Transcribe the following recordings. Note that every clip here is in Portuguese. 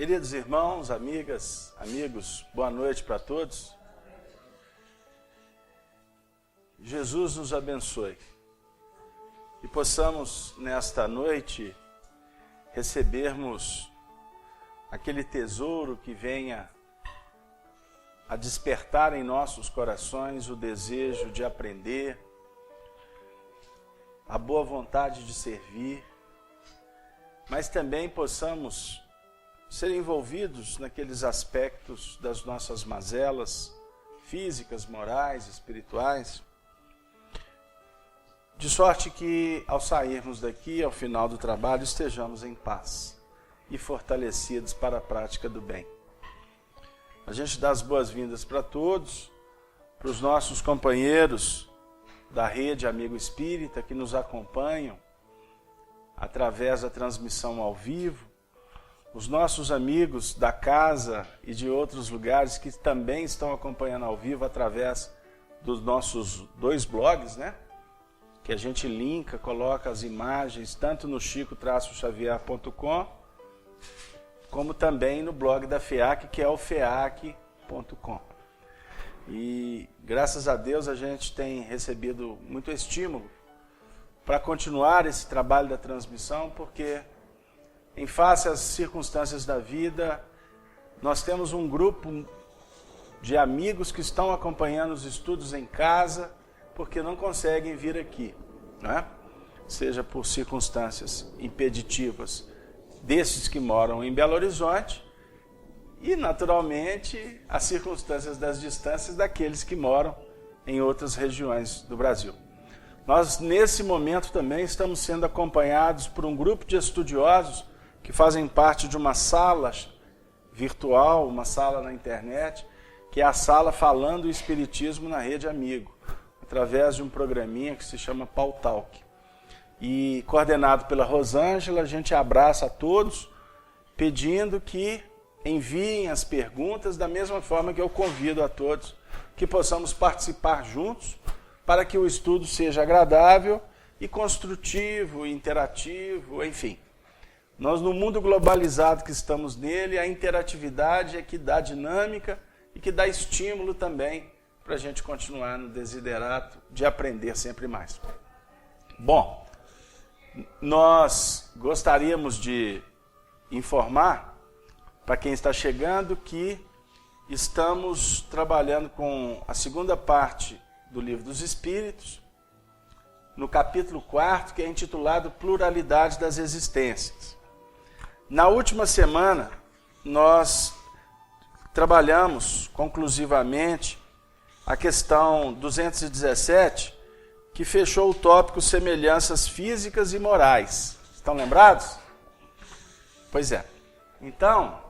Queridos irmãos, amigas, amigos, boa noite para todos. Jesus nos abençoe e possamos nesta noite recebermos aquele tesouro que venha a despertar em nossos corações o desejo de aprender, a boa vontade de servir, mas também possamos ser envolvidos naqueles aspectos das nossas mazelas físicas, morais, espirituais, de sorte que ao sairmos daqui, ao final do trabalho, estejamos em paz e fortalecidos para a prática do bem. A gente dá as boas-vindas para todos, para os nossos companheiros da Rede Amigo Espírita que nos acompanham através da transmissão ao vivo, os nossos amigos da casa e de outros lugares que também estão acompanhando ao vivo através dos nossos 2 blogs, né? Que a gente linka, coloca as imagens tanto no chico-xavier.com como também no blog da FEAC, que é o feac.com. E graças a Deus a gente tem recebido muito estímulo para continuar esse trabalho da transmissão, porque em face às circunstâncias da vida, nós temos um grupo de amigos que estão acompanhando os estudos em casa, porque não conseguem vir aqui, né? Seja por circunstâncias impeditivas desses que moram em Belo Horizonte e, naturalmente, as circunstâncias das distâncias daqueles que moram em outras regiões do Brasil. Nós, nesse momento, também estamos sendo acompanhados por um grupo de estudiosos que fazem parte de uma sala virtual, uma sala na internet, que é a sala Falando o Espiritismo na Rede Amigo, através de um programinha que se chama Pautalk. E coordenado pela Rosângela, a gente abraça a todos, pedindo que enviem as perguntas, da mesma forma que eu convido a todos que possamos participar juntos, para que o estudo seja agradável e construtivo, interativo, enfim. Nós, no mundo globalizado que estamos nele, a interatividade é que dá dinâmica e que dá estímulo também para a gente continuar no desiderato de aprender sempre mais. Bom, nós gostaríamos de informar para quem está chegando que estamos trabalhando com a segunda parte do Livro dos Espíritos, no capítulo 4, que é intitulado Pluralidade das Existências. Na última semana, nós trabalhamos conclusivamente a questão 217, que fechou o tópico semelhanças físicas e morais. Estão lembrados? Pois é. Então,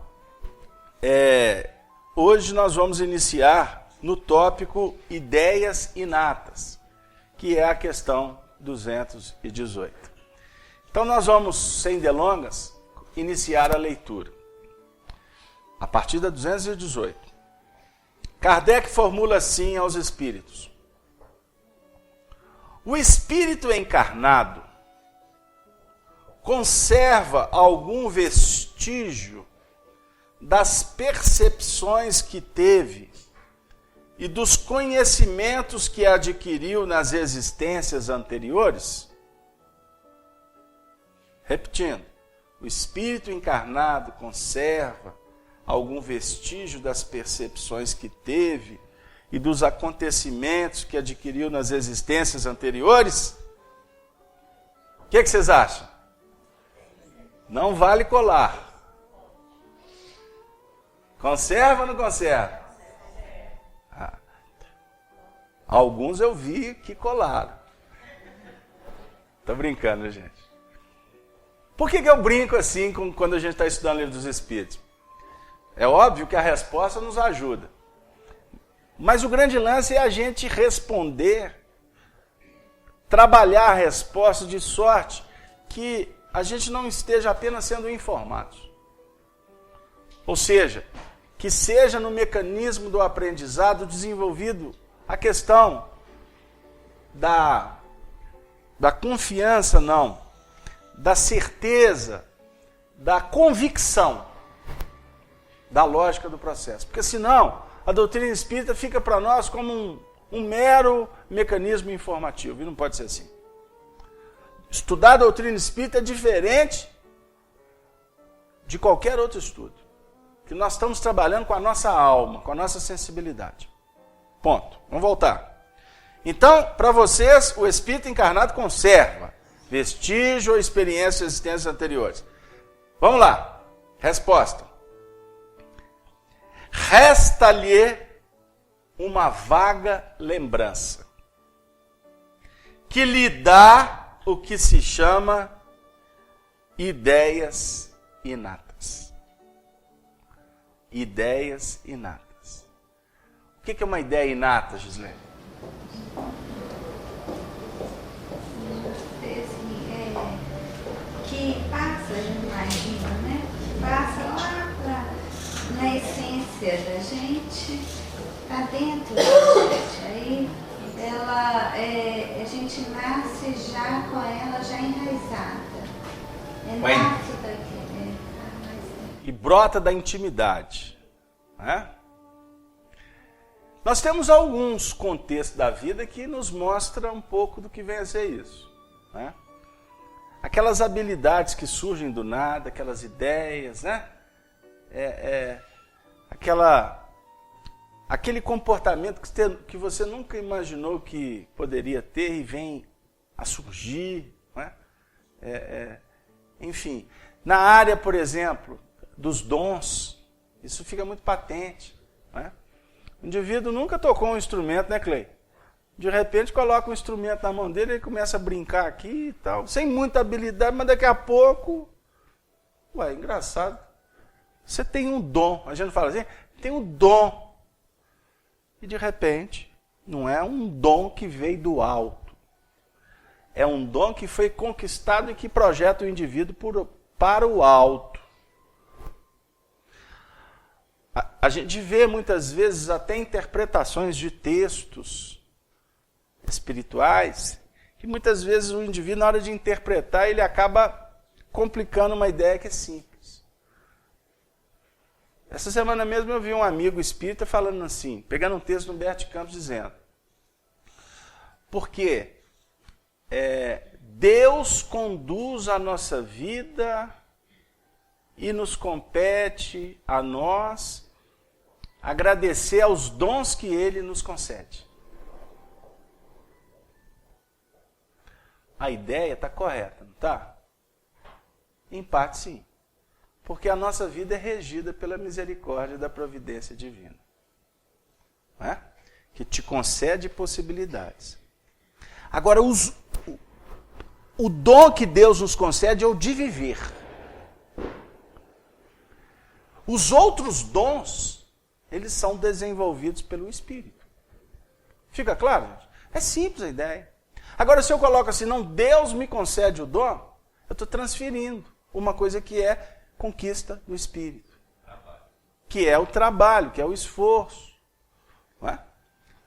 hoje nós vamos iniciar no tópico ideias inatas, que é a questão 218. Então nós vamos, sem delongas, iniciar a leitura. A partir da 218. Kardec formula assim aos espíritos: o espírito encarnado conserva algum vestígio das percepções que teve e dos conhecimentos que adquiriu nas existências anteriores? Repetindo, o espírito encarnado conserva algum vestígio das percepções que teve e dos acontecimentos que adquiriu nas existências anteriores? O que vocês acham? Não vale colar. Conserva ou não conserva? Alguns eu vi que colaram. Tô brincando, gente. Por que eu brinco assim quando a gente está estudando o Livro dos Espíritos? É óbvio que a resposta nos ajuda. Mas o grande lance é a gente responder, trabalhar a resposta de sorte que a gente não esteja apenas sendo informados. Ou seja, que seja no mecanismo do aprendizado desenvolvido a questão da confiança, não, da certeza, da convicção da lógica do processo. Porque senão, a doutrina espírita fica para nós como um mero mecanismo informativo. E não pode ser assim. Estudar a doutrina espírita é diferente de qualquer outro estudo. Que nós estamos trabalhando com a nossa alma, com a nossa sensibilidade. Ponto. Vamos voltar. Então, para vocês, o espírito encarnado conserva vestígio ou experiência de existências anteriores. Vamos lá. Resposta. Resta-lhe uma vaga lembrança, que lhe dá o que se chama ideias inatas. Ideias inatas. O que é uma ideia inata, Gislene? Que passa, a gente imagina, né? Passa lá na essência da gente, está dentro da gente. Aí a gente nasce já com ela já enraizada. Nasce daqui, e brota da intimidade. Né? Nós temos alguns contextos da vida que nos mostram um pouco do que vem a ser isso. Né? Aquelas habilidades que surgem do nada, aquelas ideias, né? Aquele comportamento que você nunca imaginou que poderia ter e vem a surgir. Né? Enfim, na área, por exemplo, dos dons, isso fica muito patente. Né? O indivíduo nunca tocou um instrumento, né, Clay? De repente coloca um instrumento na mão dele e começa a brincar aqui e tal, sem muita habilidade, mas daqui a pouco, engraçado. Você tem um dom, a gente fala assim, tem um dom. E de repente, não é um dom que veio do alto. É um dom que foi conquistado e que projeta o indivíduo para o alto. A gente vê muitas vezes até interpretações de textos espirituais, que muitas vezes o indivíduo, na hora de interpretar, ele acaba complicando uma ideia que é simples. Essa semana mesmo eu vi um amigo espírita falando assim, pegando um texto do Humberto de Campos, dizendo, porque Deus conduz a nossa vida e nos compete a nós agradecer aos dons que Ele nos concede. A ideia está correta, não está? Em parte, sim. Porque a nossa vida é regida pela misericórdia da providência divina. Não é? Que te concede possibilidades. Agora, o dom que Deus nos concede é o de viver. Os outros dons, eles são desenvolvidos pelo Espírito. Fica claro, gente? É simples a ideia. Agora, se eu coloco assim, não, Deus me concede o dom, eu estou transferindo uma coisa que é conquista do Espírito. Que é o trabalho, que é o esforço. Não é?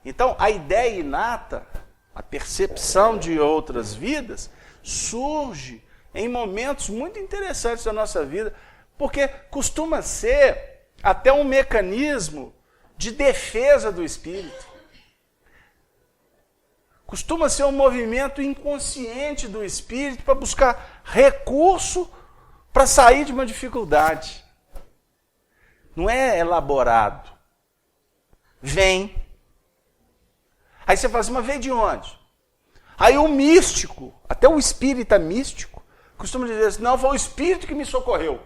Então, a ideia inata, a percepção de outras vidas, surge em momentos muito interessantes da nossa vida, porque costuma ser até um mecanismo de defesa do espírito. Costuma ser um movimento inconsciente do espírito para buscar recurso para sair de uma dificuldade. Não é elaborado. Vem. Aí você fala assim, mas vem de onde? Aí o místico, até o espírita místico, costuma dizer assim, não, foi o espírito que me socorreu.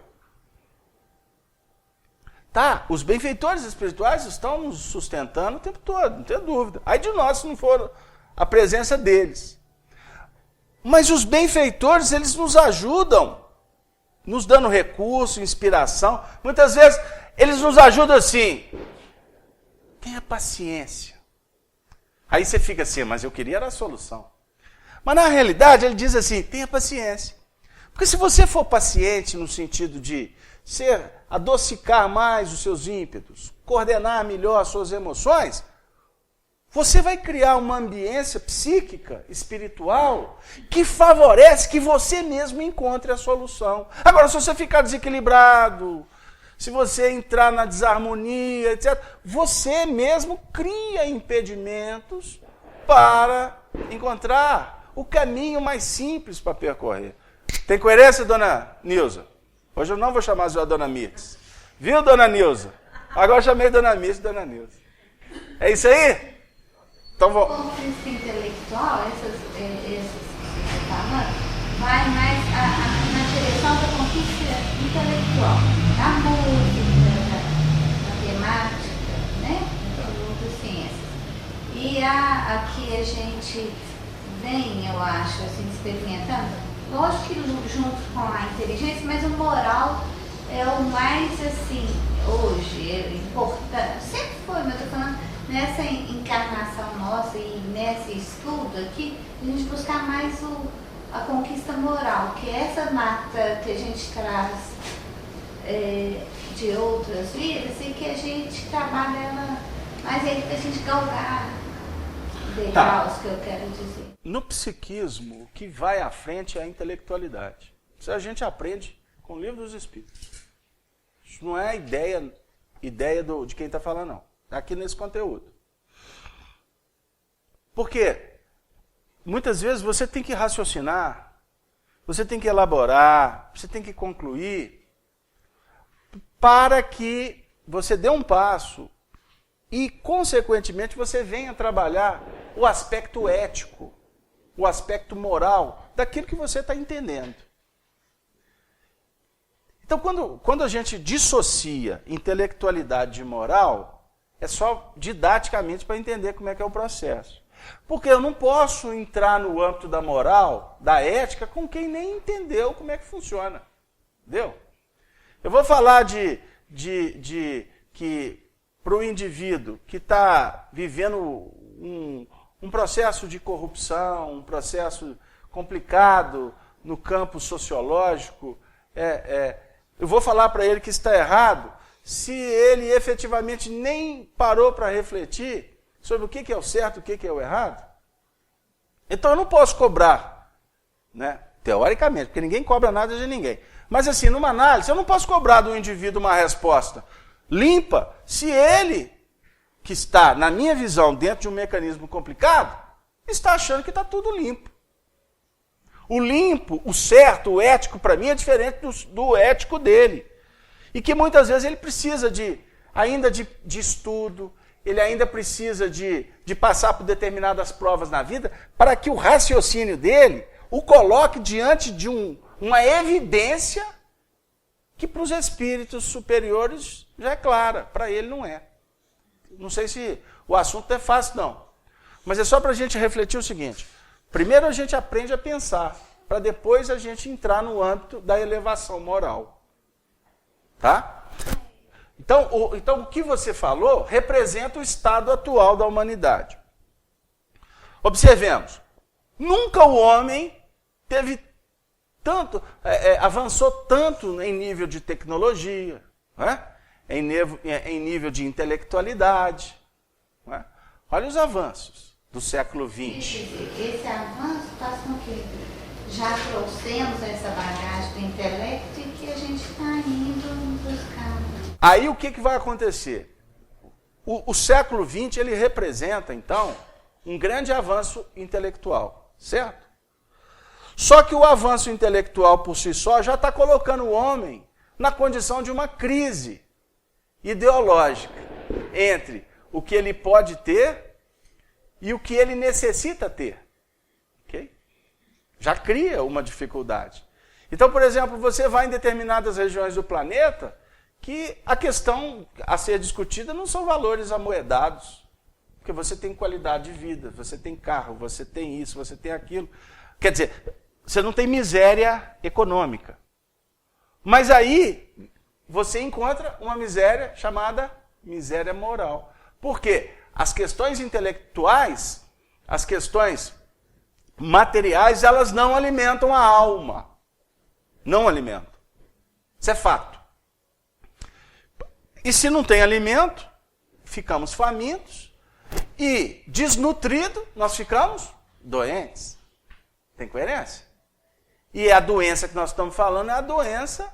Tá, os benfeitores espirituais estão nos sustentando o tempo todo, não tem dúvida. Aí de nós, se não for a presença deles. Mas os benfeitores, eles nos ajudam, nos dando recurso, inspiração. Muitas vezes, eles nos ajudam assim, tenha paciência. Aí você fica assim, mas eu queria a solução. Mas na realidade, ele diz assim, tenha paciência. Porque se você for paciente no sentido de adocicar mais os seus ímpetos, coordenar melhor as suas emoções, você vai criar uma ambiência psíquica, espiritual, que favorece que você mesmo encontre a solução. Agora, se você ficar desequilibrado, se você entrar na desarmonia, etc., você mesmo cria impedimentos para encontrar o caminho mais simples para percorrer. Tem coerência, dona Nilza? Hoje eu não vou chamar a dona Mirtz. Viu, dona Nilza? Agora eu chamei dona Mirtz e dona Nilza. É isso aí? Então vou. O conquista intelectual, essas que você está falando, vai mais na direção da conquista intelectual, da música, da matemática, né? De outras ciências. E aqui a gente vem, eu acho, assim, experimentando, lógico que junto com a inteligência, mas o moral é o mais, assim, hoje, é importante, sempre foi, mas eu estou falando, nessa encarnação nossa e nesse estudo aqui, a gente buscar mais a conquista moral, que é essa marca que a gente traz de outras vidas e que a gente trabalha ela mais aí para a gente galgar degraus, que eu quero dizer. No psiquismo, o que vai à frente é a intelectualidade. Isso a gente aprende com o Livro dos Espíritos. Isso não é ideia de quem está falando, não. Aqui nesse conteúdo. Porque muitas vezes você tem que raciocinar, você tem que elaborar, você tem que concluir, para que você dê um passo e, consequentemente, você venha trabalhar o aspecto ético, o aspecto moral daquilo que você está entendendo. Então, quando a gente dissocia intelectualidade de moral, é só didaticamente para entender como é que é o processo. Porque eu não posso entrar no âmbito da moral, da ética, com quem nem entendeu como é que funciona. Entendeu? Eu vou falar de que para o indivíduo que está vivendo um processo de corrupção, um processo complicado no campo sociológico, eu vou falar para ele que está errado, se ele efetivamente nem parou para refletir sobre o que é o certo e o que é o errado. Então eu não posso cobrar, né? Teoricamente, porque ninguém cobra nada de ninguém. Mas assim, numa análise, eu não posso cobrar do indivíduo uma resposta limpa se ele, que está, na minha visão, dentro de um mecanismo complicado, está achando que está tudo limpo. O limpo, o certo, o ético, para mim, é diferente do ético dele. E que muitas vezes ele precisa ainda de estudo, ele ainda precisa de passar por determinadas provas na vida, para que o raciocínio dele o coloque diante de uma evidência que para os espíritos superiores já é clara, para ele não é. Não sei se o assunto é fácil, não. Mas é só para a gente refletir o seguinte. Primeiro a gente aprende a pensar, para depois a gente entrar no âmbito da elevação moral. Tá? Então, o que você falou representa o estado atual da humanidade. Observemos. Nunca o homem teve avançou tanto em nível de tecnologia, né? em nível de intelectualidade. Né? Olha os avanços do século XX. Esse avanço faz com que já trouxemos essa bagagem do intelecto e que a gente está indo buscar. Aí o que vai acontecer? O século XX ele representa, então, um grande avanço intelectual, certo? Só que o avanço intelectual por si só já está colocando o homem na condição de uma crise ideológica entre o que ele pode ter e o que ele necessita ter. Okay? Já cria uma dificuldade. Então, por exemplo, você vai em determinadas regiões do planeta que a questão a ser discutida não são valores amoedados, porque você tem qualidade de vida, você tem carro, você tem isso, você tem aquilo. Quer dizer, você não tem miséria econômica. Mas aí você encontra uma miséria chamada miséria moral. Por quê? As questões intelectuais, as questões materiais, elas não alimentam a alma. Não alimentam. Isso é fato. E se não tem alimento, ficamos famintos. E desnutrido, nós ficamos doentes. Tem coerência? E a doença que nós estamos falando é a doença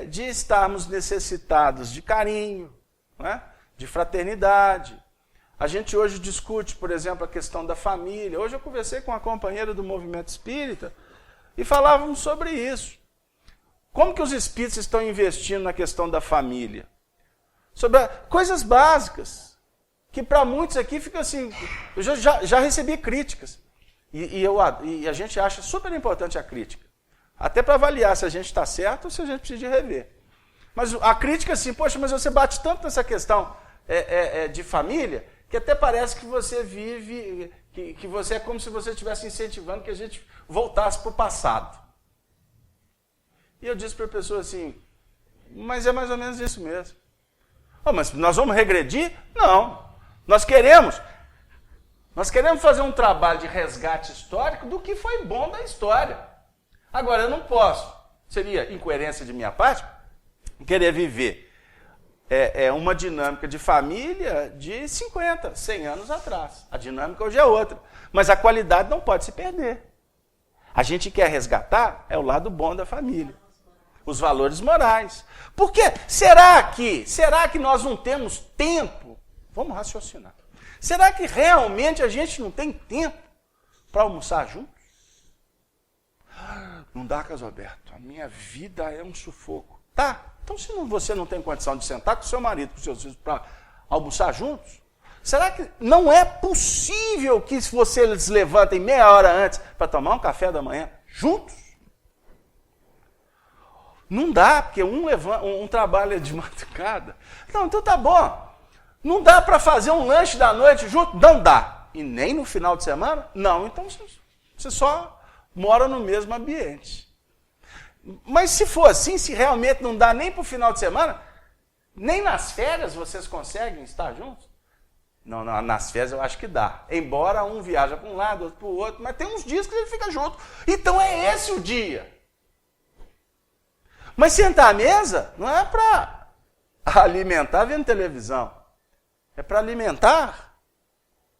de estarmos necessitados de carinho, né? De fraternidade. A gente hoje discute, por exemplo, a questão da família. Hoje eu conversei com uma companheira do movimento espírita e falávamos sobre isso. Como que os espíritos estão investindo na questão da família? Sobre coisas básicas, que para muitos aqui fica assim, eu já recebi críticas, e a gente acha super importante a crítica, até para avaliar se a gente está certo ou se a gente precisa de rever. Mas a crítica assim, poxa, mas você bate tanto nessa questão de família, que até parece que você vive, que você é como se você estivesse incentivando que a gente voltasse para o passado. E eu disse para a pessoa assim, mas é mais ou menos isso mesmo. Oh, mas nós vamos regredir? Não. Nós queremos fazer um trabalho de resgate histórico do que foi bom da história. Agora, eu não posso, seria incoerência de minha parte, querer viver uma dinâmica de família de 50, 100 anos atrás. A dinâmica hoje é outra. Mas a qualidade não pode se perder. A gente quer resgatar o lado bom da família. Os valores morais. Por quê? Será que nós não temos tempo? Vamos raciocinar. Será que realmente a gente não tem tempo para almoçar juntos? Não dá, Casalberto. A minha vida é um sufoco. Tá, então se você não tem condição de sentar com o seu marido, com os seus filhos para almoçar juntos, será que não é possível que vocês levantem meia hora antes para tomar um café da manhã juntos? Não dá, porque um trabalha de madrugada. Não, então tá bom. Não dá para fazer um lanche da noite junto? Não dá. E nem no final de semana? Não, então você só mora no mesmo ambiente. Mas se for assim, se realmente não dá nem para o final de semana, nem nas férias vocês conseguem estar juntos? Não, nas férias eu acho que dá. Embora um viaja para um lado, outro para o outro, mas tem uns dias que ele fica junto. Então é esse o dia. Mas sentar à mesa não é para alimentar vendo televisão. É para alimentar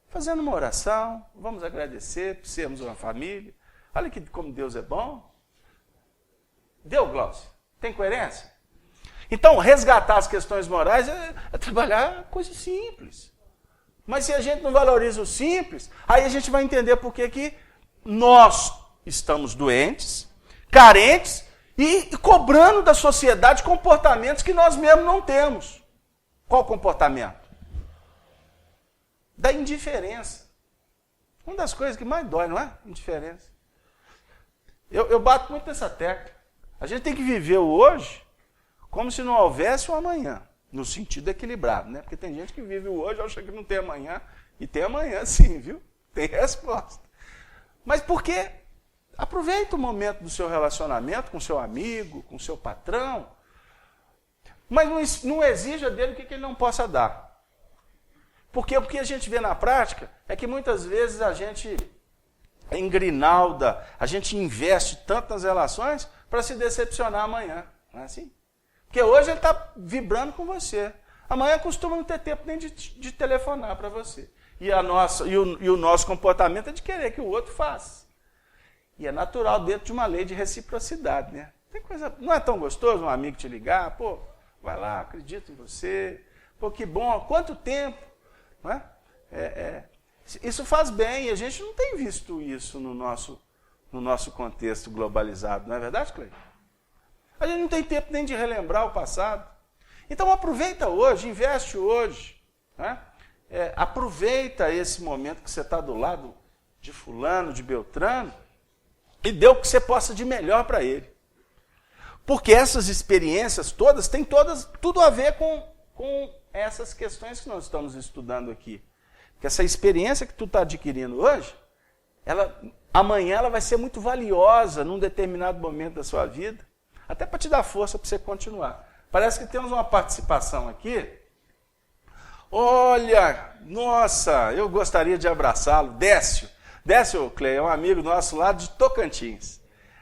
fazendo uma oração. Vamos agradecer por sermos uma família. Olha como Deus é bom. Deu, Glaucio? Tem coerência? Então, resgatar as questões morais é trabalhar coisas simples. Mas se a gente não valoriza o simples, aí a gente vai entender por que nós estamos doentes, carentes e cobrando da sociedade comportamentos que nós mesmos não temos. Qual comportamento? Da indiferença. Uma das coisas que mais dói, não é? Indiferença. Eu bato muito nessa tecla. A gente tem que viver o hoje como se não houvesse o amanhã, no sentido equilibrado, né? Porque tem gente que vive o hoje, acha que não tem amanhã, e tem amanhã sim, viu? Tem resposta. Mas por quê? Aproveita o momento do seu relacionamento com seu amigo, com seu patrão, mas não exija dele o que ele não possa dar. Porque o que a gente vê na prática é que muitas vezes a gente engrinalda, a gente investe tanto nas relações para se decepcionar amanhã. Não é assim? Porque hoje ele está vibrando com você. Amanhã costuma não ter tempo nem de telefonar para você. E o nosso comportamento é de querer que o outro faça. E é natural dentro de uma lei de reciprocidade, né? Tem coisa, não é tão gostoso um amigo te ligar, pô, vai lá, acredito em você, pô, que bom, quanto tempo, não é? Isso faz bem, e a gente não tem visto isso no nosso contexto globalizado, não é verdade, Cleide? A gente não tem tempo nem de relembrar o passado. Então aproveita hoje, investe hoje, né? Aproveita esse momento que você está do lado de fulano, de Beltrano, e dê o que você possa de melhor para ele. Porque essas experiências todas têm tudo a ver com essas questões que nós estamos estudando aqui. Porque essa experiência que tu está adquirindo hoje, amanhã ela vai ser muito valiosa num determinado momento da sua vida, até para te dar força para você continuar. Parece que temos uma participação aqui. Olha, nossa, eu gostaria de abraçá-lo. Décio, Clei, é um amigo nosso lá de Tocantins.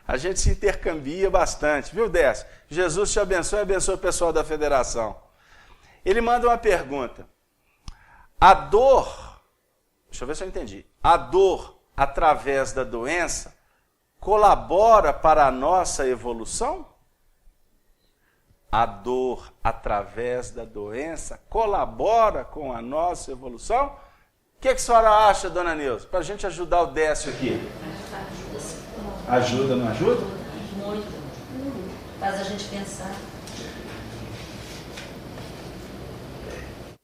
A gente se intercambia bastante, viu, Décio? Jesus te abençoe e abençoe o pessoal da federação. Ele manda uma pergunta. A dor, deixa eu ver se eu entendi. A dor, através da doença, colabora para a nossa evolução? a dor através da doença colabora com a nossa evolução? O que a senhora acha, dona Neuza? Para a gente ajudar o Décio aqui. Ajuda, não ajuda? Muito. Faz a gente pensar.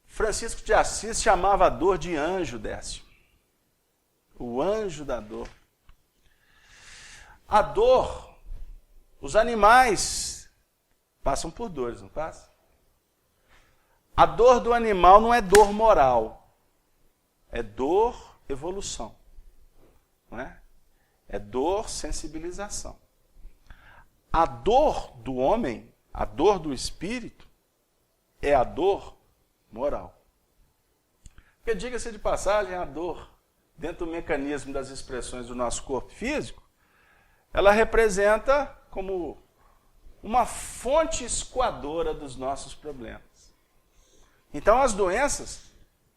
Francisco de Assis chamava a dor de anjo, Décio. O anjo da dor. A dor, os animais passam por dores, não passam? A dor do animal não é dor moral. É dor evolução. Não é? É dor sensibilização. A dor do homem, a dor do espírito, é a dor moral. Porque, diga-se de passagem, a dor, dentro do mecanismo das expressões do nosso corpo físico, ela representa como uma fonte escoadora dos nossos problemas. Então, as doenças,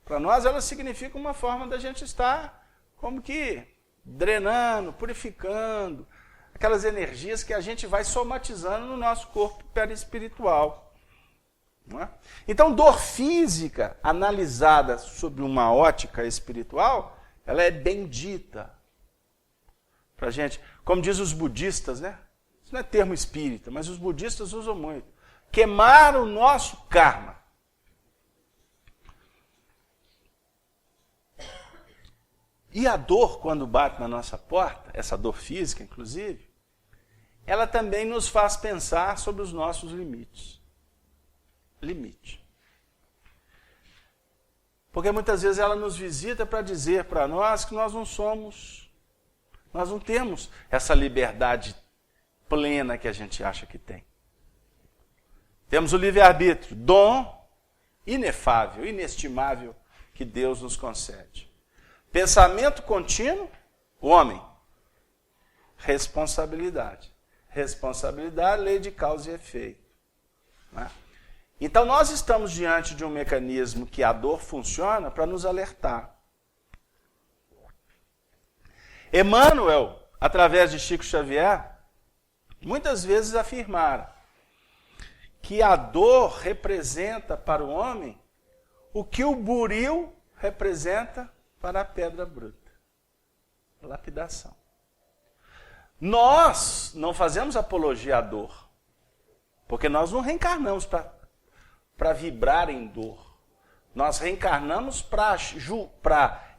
para nós, elas significam uma forma da gente estar como que drenando, purificando, aquelas energias que a gente vai somatizando no nosso corpo perispiritual. Não é? Então, dor física, analisada sob uma ótica espiritual, ela é bendita para a gente. Como diz os budistas, né? Isso não é termo espírita, mas os budistas usam muito. Queimar o nosso karma. E a dor, quando bate na nossa porta, essa dor física, inclusive, ela também nos faz pensar sobre os nossos limites. Limite. Porque muitas vezes ela nos visita para dizer para nós que nós não temos essa liberdade plena que a gente acha que tem. Temos o livre-arbítrio, dom inefável, inestimável que Deus nos concede. Pensamento contínuo, homem. Responsabilidade. Responsabilidade, lei de causa e efeito. Né? Então nós estamos diante de um mecanismo que a dor funciona para nos alertar. Emmanuel, através de Chico Xavier, muitas vezes afirmara que a dor representa para o homem o que o buril representa para a pedra bruta. Lapidação. Nós não fazemos apologia à dor, porque nós não reencarnamos para vibrar em dor. Nós reencarnamos para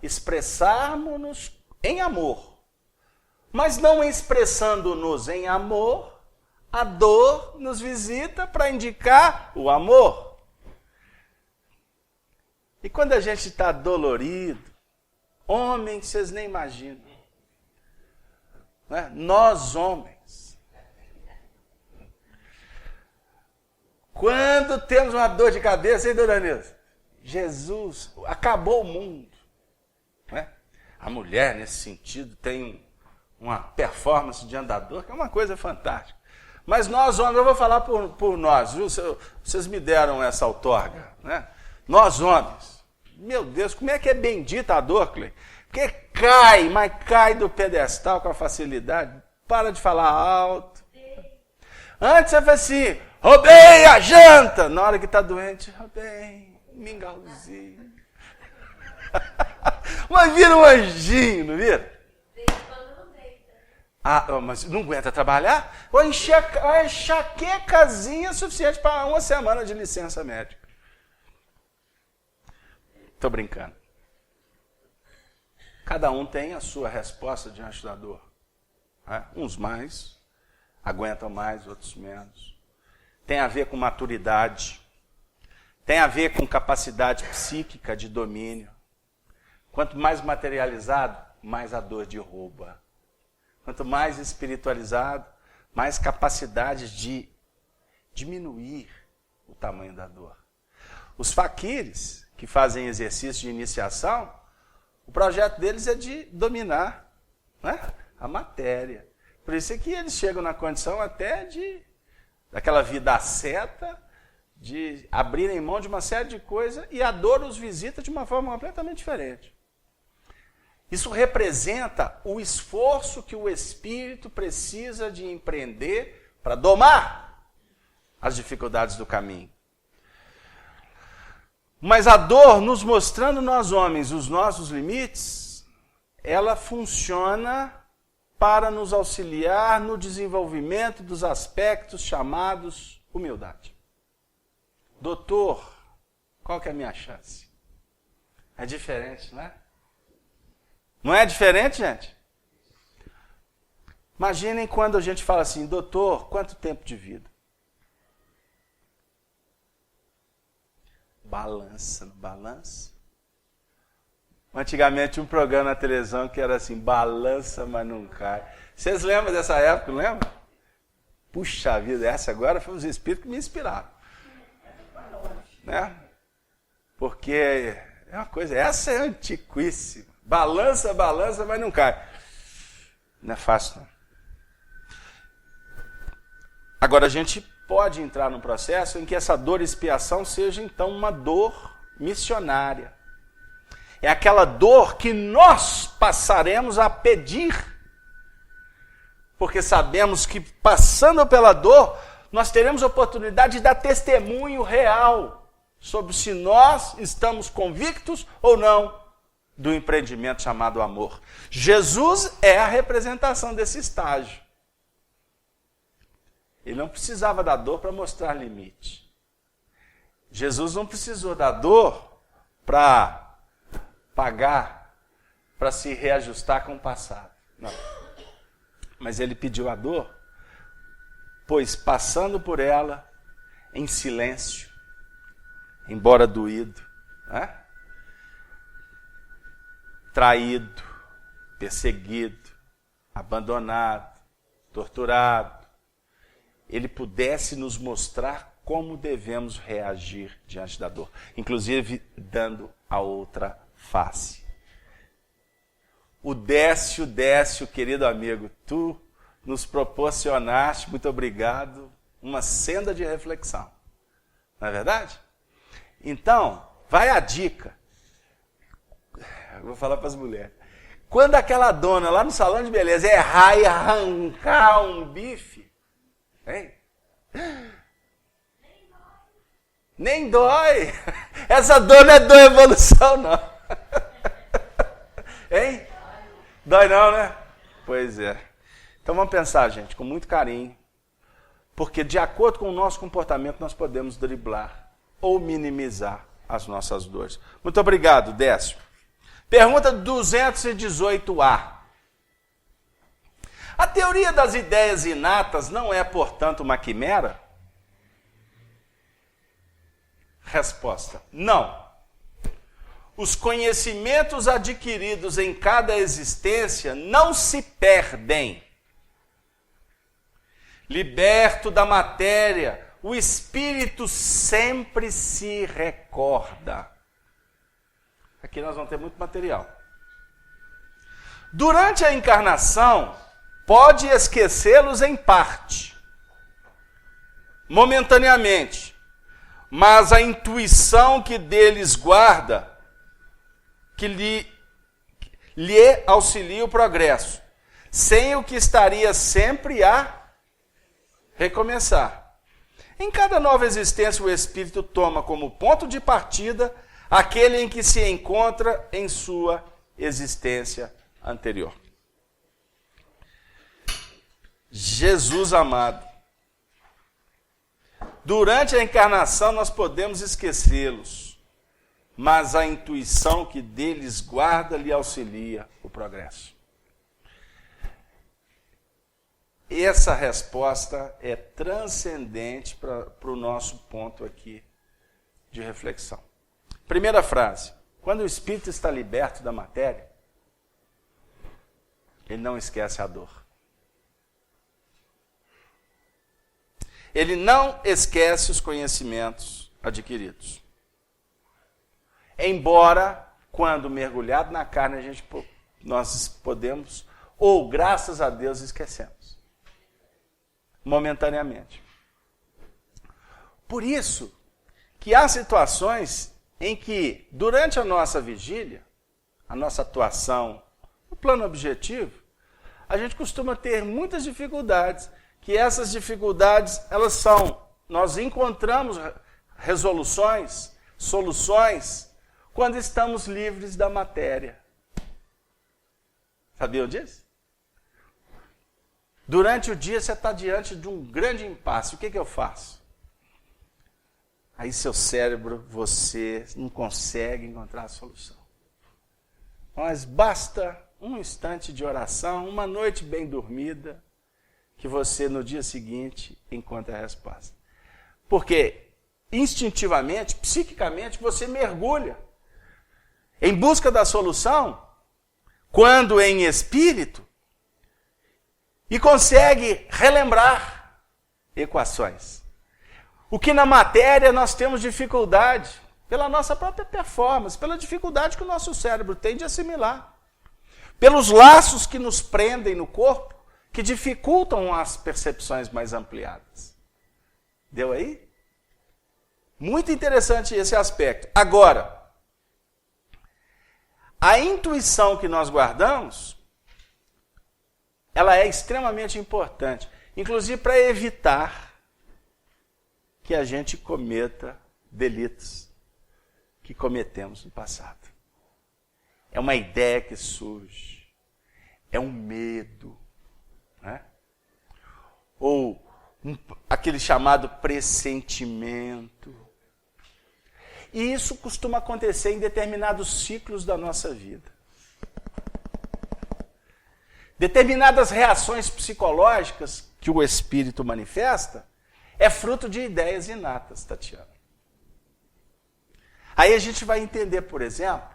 expressarmos-nos em amor. Mas não expressando-nos em amor, a dor nos visita para indicar o amor. E quando a gente está dolorido, homem, vocês nem imaginam. Né? Nós, homens, quando temos uma dor de cabeça, hein, dona Neuza? Jesus, acabou o mundo. Né? A mulher, nesse sentido, tem uma performance de andador, que é uma coisa fantástica. Mas nós, homens, eu vou falar por nós, viu? Vocês me deram essa outorga. Né? Nós, homens, meu Deus, como é que é bendita a dor, Clei? Porque cai, mas cai do pedestal com a facilidade. Para de falar alto. Antes você fala assim, roubei a janta. Na hora que está doente, roubei, mingauzinho. Mas vira um anjinho, não vira? Ah, mas não aguenta trabalhar? Ou enxaquecazinha suficiente para uma semana de licença médica. Estou brincando. Cada um tem a sua resposta diante da dor. Né? Uns mais, aguentam mais, outros menos. Tem a ver com maturidade. Tem a ver com capacidade psíquica de domínio. Quanto mais materializado, mais a dor derruba. Quanto mais espiritualizado, mais capacidade de diminuir o tamanho da dor. Os faquires, que fazem exercício de iniciação, o projeto deles é de dominar, né, a matéria. Por isso é que eles chegam na condição até daquela vida asceta, de abrirem mão de uma série de coisas, e a dor os visita de uma forma completamente diferente. Isso representa o esforço que o espírito precisa de empreender para domar as dificuldades do caminho. Mas a dor, nos mostrando nós homens os nossos limites, ela funciona para nos auxiliar no desenvolvimento dos aspectos chamados humildade. Doutor, qual que é a minha chance? É diferente, não é? Não é diferente, gente? Imaginem quando a gente fala assim, doutor, quanto tempo de vida? Balança, não balança? Antigamente tinha um programa na televisão que era assim, balança, mas não cai. Vocês lembram dessa época, não lembram? Puxa vida, essa agora foi os espíritos que me inspiraram. Né? Porque é uma coisa, essa é antiquíssima. Balança, balança, mas não cai. Não é fácil, não. Agora a gente pode entrar num processo em que essa dor e expiação seja então uma dor missionária. É aquela dor que nós passaremos a pedir. Porque sabemos que passando pela dor, nós teremos a oportunidade de dar testemunho real sobre se nós estamos convictos ou não do empreendimento chamado amor. Jesus é a representação desse estágio. Ele não precisava da dor para mostrar limite. Jesus não precisou da dor para pagar, para se reajustar com o passado. Não. Mas ele pediu a dor, pois passando por ela, em silêncio, embora doído, né? Traído, perseguido, abandonado, torturado, ele pudesse nos mostrar como devemos reagir diante da dor, inclusive dando a outra face. O Décio, querido amigo, tu nos proporcionaste, muito obrigado, uma senda de reflexão. Não é verdade? Então, vai a dica. Eu vou falar para as mulheres. Quando aquela dona lá no salão de beleza errar e arrancar um bife, hein? Nem dói. Essa dor não é dor evolução, não. Hein? Dói não, né? Pois é. Então vamos pensar, gente, com muito carinho. Porque de acordo com o nosso comportamento, nós podemos driblar ou minimizar as nossas dores. Muito obrigado, Décio. Pergunta 218A. A teoria das ideias inatas não é, portanto, uma quimera? Resposta: não. Os conhecimentos adquiridos em cada existência não se perdem. Liberto da matéria, o espírito sempre se recorda. Aqui nós vamos ter muito material. Durante a encarnação, pode esquecê-los em parte, momentaneamente, mas a intuição que deles guarda, que lhe auxilia o progresso, sem o que estaria sempre a recomeçar. Em cada nova existência, o espírito toma como ponto de partida aquele em que se encontra em sua existência anterior. Jesus amado, durante a encarnação nós podemos esquecê-los, mas a intuição que deles guarda lhe auxilia o progresso. Essa resposta é transcendente para o nosso ponto aqui de reflexão. Primeira frase: quando o espírito está liberto da matéria, ele não esquece a dor. Ele não esquece os conhecimentos adquiridos. Embora, quando mergulhado na carne, nós podemos, ou graças a Deus, esquecemos. Momentaneamente. Por isso que há situações em que, durante a nossa vigília, a nossa atuação no plano objetivo, a gente costuma ter muitas dificuldades, que essas dificuldades, elas são nós encontramos resoluções, soluções, quando estamos livres da matéria. Sabiam disso? Durante o dia você está diante de um grande impasse. O que eu faço? Aí seu cérebro, você não consegue encontrar a solução. Mas basta um instante de oração, uma noite bem dormida, que você no dia seguinte encontra a resposta. Porque instintivamente, psiquicamente, você mergulha em busca da solução, quando em espírito, e consegue relembrar equações. O que na matéria nós temos dificuldade, pela nossa própria performance, pela dificuldade que o nosso cérebro tem de assimilar, pelos laços que nos prendem no corpo, que dificultam as percepções mais ampliadas. Deu aí? Muito interessante esse aspecto. Agora, a intuição que nós guardamos, ela é extremamente importante, inclusive para evitar que a gente cometa delitos que cometemos no passado. É uma ideia que surge, é um medo, né? Ou aquele chamado pressentimento. E isso costuma acontecer em determinados ciclos da nossa vida. Determinadas reações psicológicas que o espírito manifesta é fruto de ideias inatas, Tatiana. Aí a gente vai entender, por exemplo,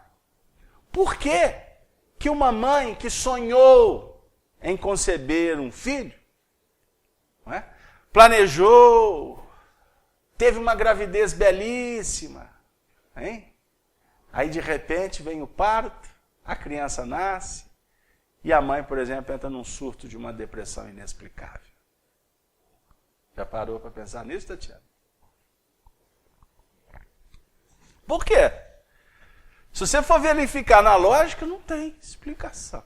por que uma mãe que sonhou em conceber um filho, não é? Planejou, teve uma gravidez belíssima, hein? Aí de repente vem o parto, a criança nasce, e a mãe, por exemplo, entra num surto de uma depressão inexplicável. Já parou para pensar nisso, Tatiana? Por quê? Se você for verificar na lógica, não tem explicação.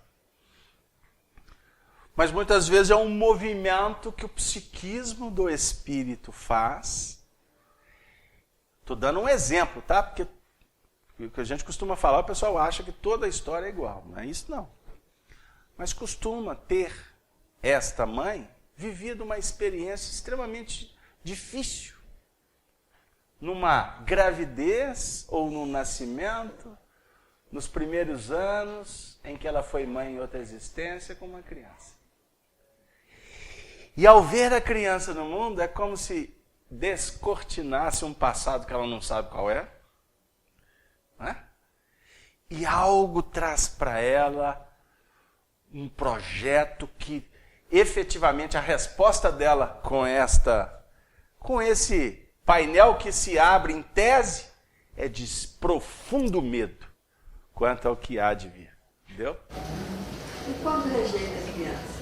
Mas muitas vezes é um movimento que o psiquismo do espírito faz. Estou dando um exemplo, tá? Porque o que a gente costuma falar, o pessoal acha que toda a história é igual. Não é isso, não. Mas costuma ter esta mãe vivido uma experiência extremamente difícil. Numa gravidez ou no nascimento, nos primeiros anos em que ela foi mãe em outra existência com uma criança. E ao ver a criança no mundo, é como se descortinasse um passado que ela não sabe qual é. Né? E algo traz para ela um projeto que, efetivamente, a resposta dela com esse painel que se abre em tese, é de profundo medo quanto ao que há de vir. Entendeu? E quando rejeita a criança?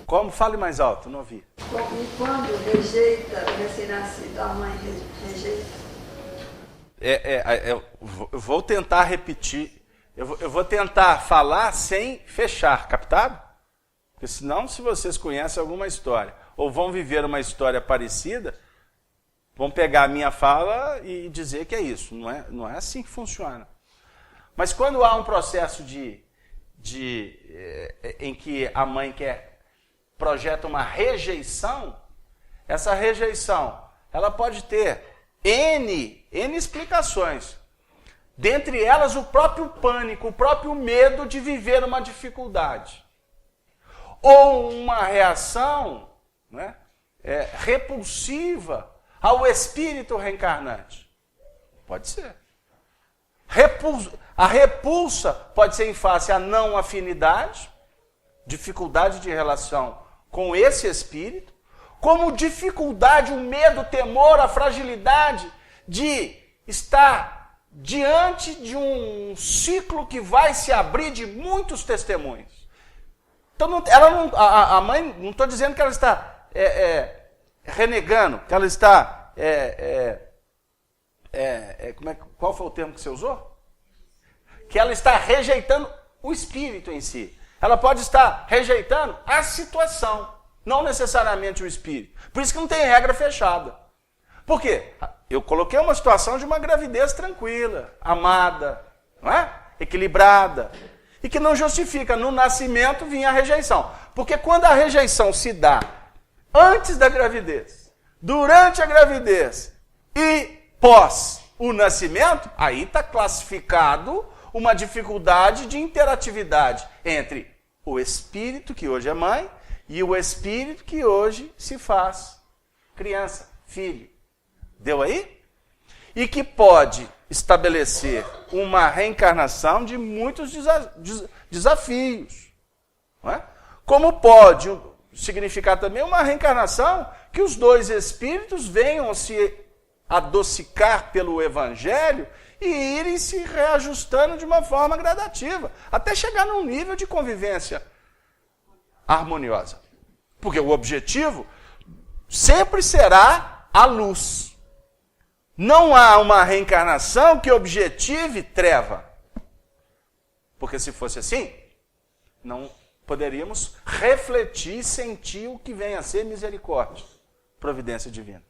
Como? Fale mais alto, não ouvi. E quando rejeita o recém-nascido, a mãe rejeita? Eu vou tentar repetir. Eu vou tentar falar sem fechar, captado? Porque senão, se vocês conhecem alguma história, ou vão viver uma história parecida, vão pegar a minha fala e dizer que é isso. Não é assim que funciona. Mas quando há um processo em que a mãe projeta uma rejeição, essa rejeição ela pode ter N explicações. Dentre elas, o próprio pânico, o próprio medo de viver uma dificuldade. Ou uma reação, né, repulsiva ao espírito reencarnante. Pode ser. A repulsa pode ser em face à não afinidade, dificuldade de relação com esse espírito, como dificuldade, o medo, o temor, a fragilidade de estar diante de um ciclo que vai se abrir de muitos testemunhos. Então, a mãe, não estou dizendo que ela está renegando, que ela está... qual foi o termo que você usou? Que ela está rejeitando o espírito em si. Ela pode estar rejeitando a situação, não necessariamente o espírito. Por isso que não tem regra fechada. Por quê? Eu coloquei uma situação de uma gravidez tranquila, amada, não é? Equilibrada, e que não justifica no nascimento vir a rejeição. Porque quando a rejeição se dá antes da gravidez, durante a gravidez e pós o nascimento, aí está classificado uma dificuldade de interatividade entre o espírito, que hoje é mãe, e o espírito que hoje se faz criança, filho. Deu aí? E que pode estabelecer uma reencarnação de muitos desafios. Não é? Como pode significar também uma reencarnação que os dois espíritos venham se adocicar pelo evangelho e irem se reajustando de uma forma gradativa, até chegar num nível de convivência harmoniosa. Porque o objetivo sempre será a luz. Não há uma reencarnação que objetive treva. Porque se fosse assim, não poderíamos refletir e sentir o que vem a ser misericórdia, providência divina.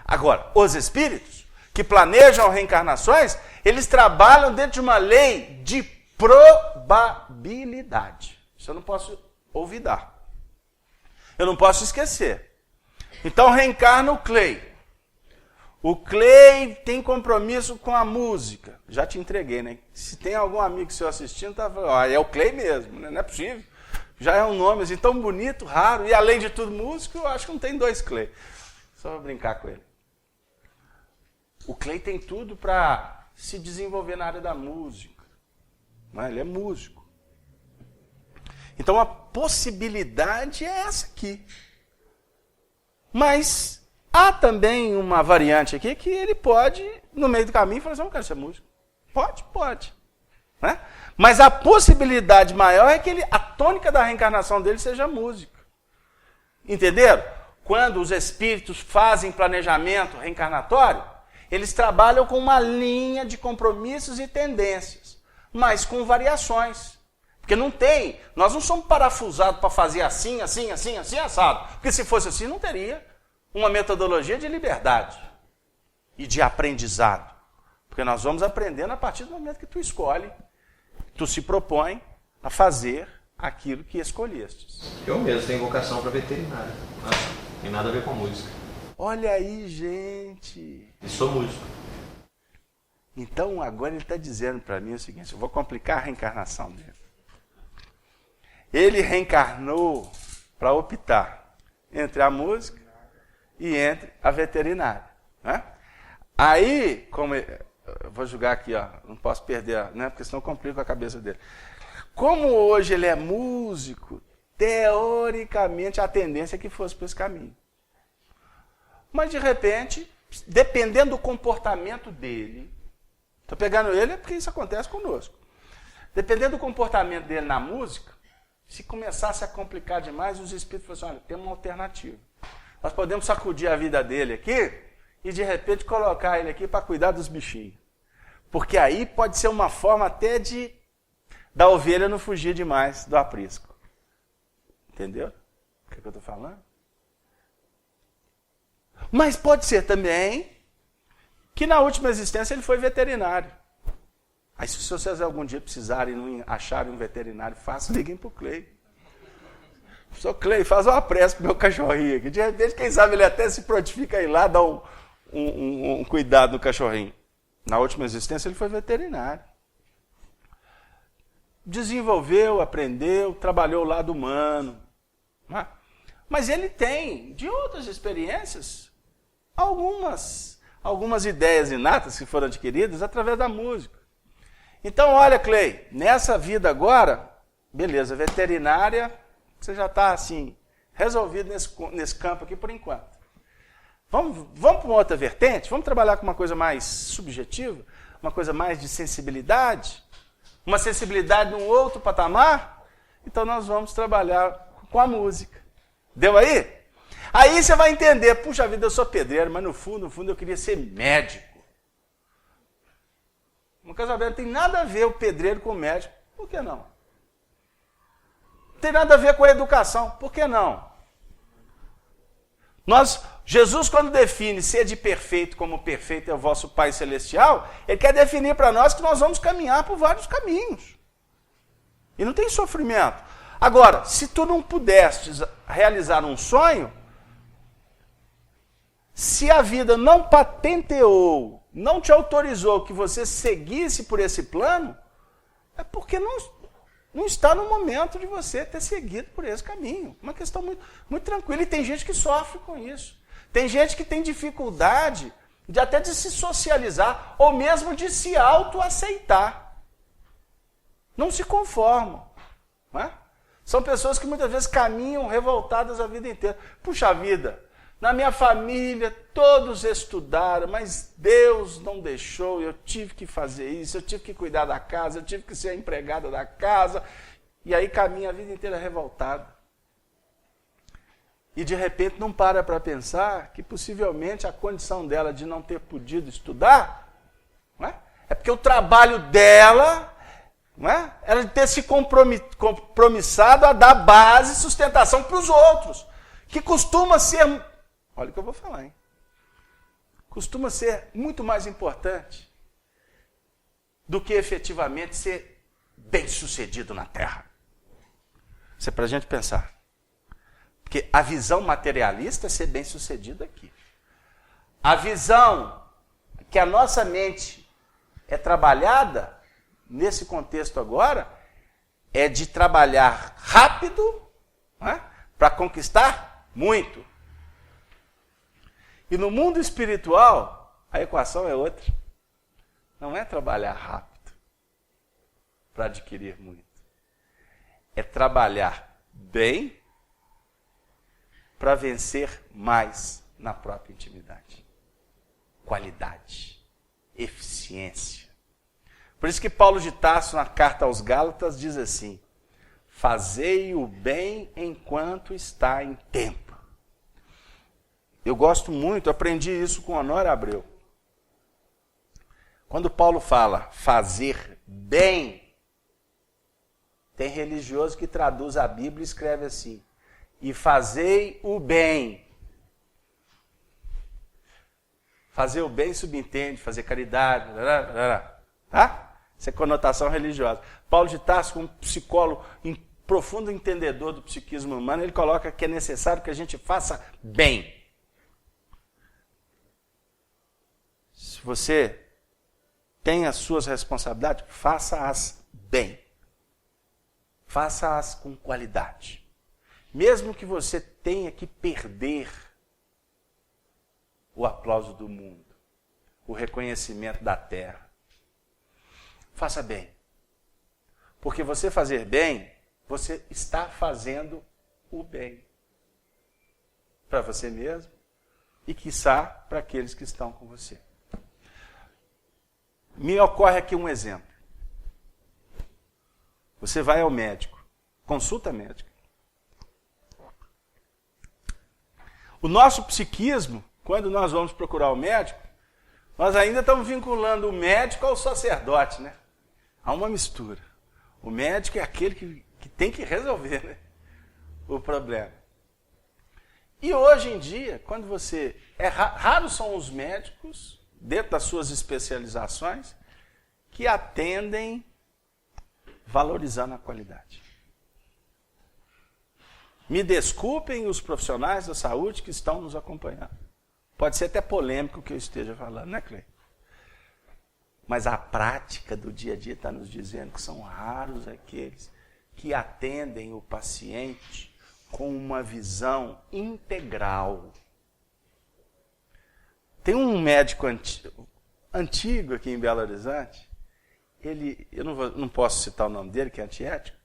Agora, os espíritos que planejam reencarnações, eles trabalham dentro de uma lei de probabilidade. Isso eu não posso olvidar. Eu não posso esquecer. Então reencarna o Clay. O Clay tem compromisso com a música. Já te entreguei, né? Se tem algum amigo seu assistindo, tá falando, ó, é o Clay mesmo, né? Não é possível. Já é um nome assim tão bonito, raro, e além de tudo músico, eu acho que não tem dois Clay. Só vou brincar com ele. O Clay tem tudo para se desenvolver na área da música. Mas ele é músico. Então a possibilidade é essa aqui. Mas há também uma variante aqui que ele pode, no meio do caminho, falar assim, eu não quero ser músico. Pode. Né? Mas a possibilidade maior é que a tônica da reencarnação dele seja música. Entenderam? Quando os espíritos fazem planejamento reencarnatório, eles trabalham com uma linha de compromissos e tendências, mas com variações. Porque nós não somos parafusados para fazer assim, assado. Porque se fosse assim, não teria uma metodologia de liberdade e de aprendizado. Porque nós vamos aprendendo a partir do momento que tu escolhe, tu se propõe a fazer aquilo que escolhestes. Eu mesmo tenho vocação para veterinária. Não tem nada a ver com música. Olha aí, gente. E sou músico. Então, agora ele está dizendo para mim o seguinte, eu vou complicar a reencarnação dele. Ele reencarnou para optar entre a música e entre a veterinária. Né? Aí, como eu vou julgar aqui, ó, não posso perder, né, porque senão eu complico a cabeça dele. Como hoje ele é músico, teoricamente a tendência é que fosse para esse caminho. Mas de repente, dependendo do comportamento dele, estou pegando ele porque isso acontece conosco. Dependendo do comportamento dele na música, se começasse a complicar demais, os espíritos falaram assim, olha, tem uma alternativa. Nós podemos sacudir a vida dele aqui e de repente colocar ele aqui para cuidar dos bichinhos. Porque aí pode ser uma forma até da ovelha não fugir demais do aprisco. Entendeu? O que eu estou falando? Mas pode ser também que na última existência ele foi veterinário. Aí se vocês algum dia precisarem e não acharem um veterinário fácil, liguem para o Clay. Sou Clay, faz uma prece para o meu cachorrinho aqui. De repente, quem sabe ele até se prontifica a ir lá dar um cuidado no cachorrinho. Na última existência ele foi veterinário. Desenvolveu, aprendeu, trabalhou o lado humano. Né? Mas ele tem, de outras experiências, algumas ideias inatas que foram adquiridas através da música. Então, olha, Clay, nessa vida agora, beleza, veterinária, você já está assim, resolvido nesse campo aqui por enquanto. Vamos para uma outra vertente? Vamos trabalhar com uma coisa mais subjetiva? Uma coisa mais de sensibilidade? Uma sensibilidade num outro patamar? Então nós vamos trabalhar com a música. Deu aí? Aí você vai entender, puxa vida, eu sou pedreiro, mas no fundo eu queria ser médico. Uma coisa não tem nada a ver o pedreiro com o médico. Por que não? Não tem nada a ver com a educação. Por que não? Jesus, quando define sede perfeito como perfeito é o vosso Pai Celestial, ele quer definir para nós que nós vamos caminhar por vários caminhos. E não tem sofrimento. Agora, se tu não pudestes realizar um sonho, se a vida não patenteou, não te autorizou que você seguisse por esse plano, é porque não está no momento de você ter seguido por esse caminho. Uma questão muito, muito tranquila. E tem gente que sofre com isso. Tem gente que tem dificuldade até de se socializar ou mesmo de se autoaceitar. Não se conformam. Não é? São pessoas que muitas vezes caminham revoltadas a vida inteira. Puxa vida, na minha família todos estudaram, mas Deus não deixou, eu tive que fazer isso, eu tive que cuidar da casa, eu tive que ser a empregada da casa. E aí caminha a vida inteira revoltada. E de repente não para pensar que possivelmente a condição dela de não ter podido estudar, não é porque o trabalho dela, não é? Era de ter se compromissado a dar base e sustentação para os outros, que costuma ser, olha o que eu vou falar, hein? Costuma ser muito mais importante do que efetivamente ser bem-sucedido na Terra. Isso é para a gente pensar. Porque a visão materialista é ser bem-sucedido aqui. A visão que a nossa mente é trabalhada, nesse contexto agora, é de trabalhar rápido, né, para conquistar muito. E no mundo espiritual, a equação é outra. Não é trabalhar rápido para adquirir muito. É trabalhar bem para vencer mais na própria intimidade. Qualidade, eficiência. Por isso que Paulo de Tarso, na carta aos Gálatas, diz assim: fazei o bem enquanto está em tempo. Eu gosto muito, aprendi isso com Honório Abreu. Quando Paulo fala fazer bem, tem religioso que traduz a Bíblia e escreve assim: e fazei o bem. Fazer o bem subentende, fazer caridade, tá? Isso é conotação religiosa. Paulo de Tarso, como psicólogo, profundo entendedor do psiquismo humano, ele coloca que é necessário que a gente faça bem. Se você tem as suas responsabilidades, faça-as bem. Faça-as com qualidade. Mesmo que você tenha que perder o aplauso do mundo, o reconhecimento da terra, faça bem. Porque você fazer bem, você está fazendo o bem. Para você mesmo e, quiçá, para aqueles que estão com você. Me ocorre aqui um exemplo. Você vai ao médico, consulta médica. O nosso psiquismo, quando nós vamos procurar o médico, nós ainda estamos vinculando o médico ao sacerdote, né? Há uma mistura. O médico é aquele que tem que resolver, né, o problema. E hoje em dia, quando você... raros são os médicos, dentro das suas especializações, que atendem valorizando a qualidade. Me desculpem os profissionais da saúde que estão nos acompanhando. Pode ser até polêmico o que eu esteja falando, né, Cleide? Mas a prática do dia a dia está nos dizendo que são raros aqueles que atendem o paciente com uma visão integral. Tem um médico antigo aqui em Belo Horizonte, eu não posso citar o nome dele, que é antiético.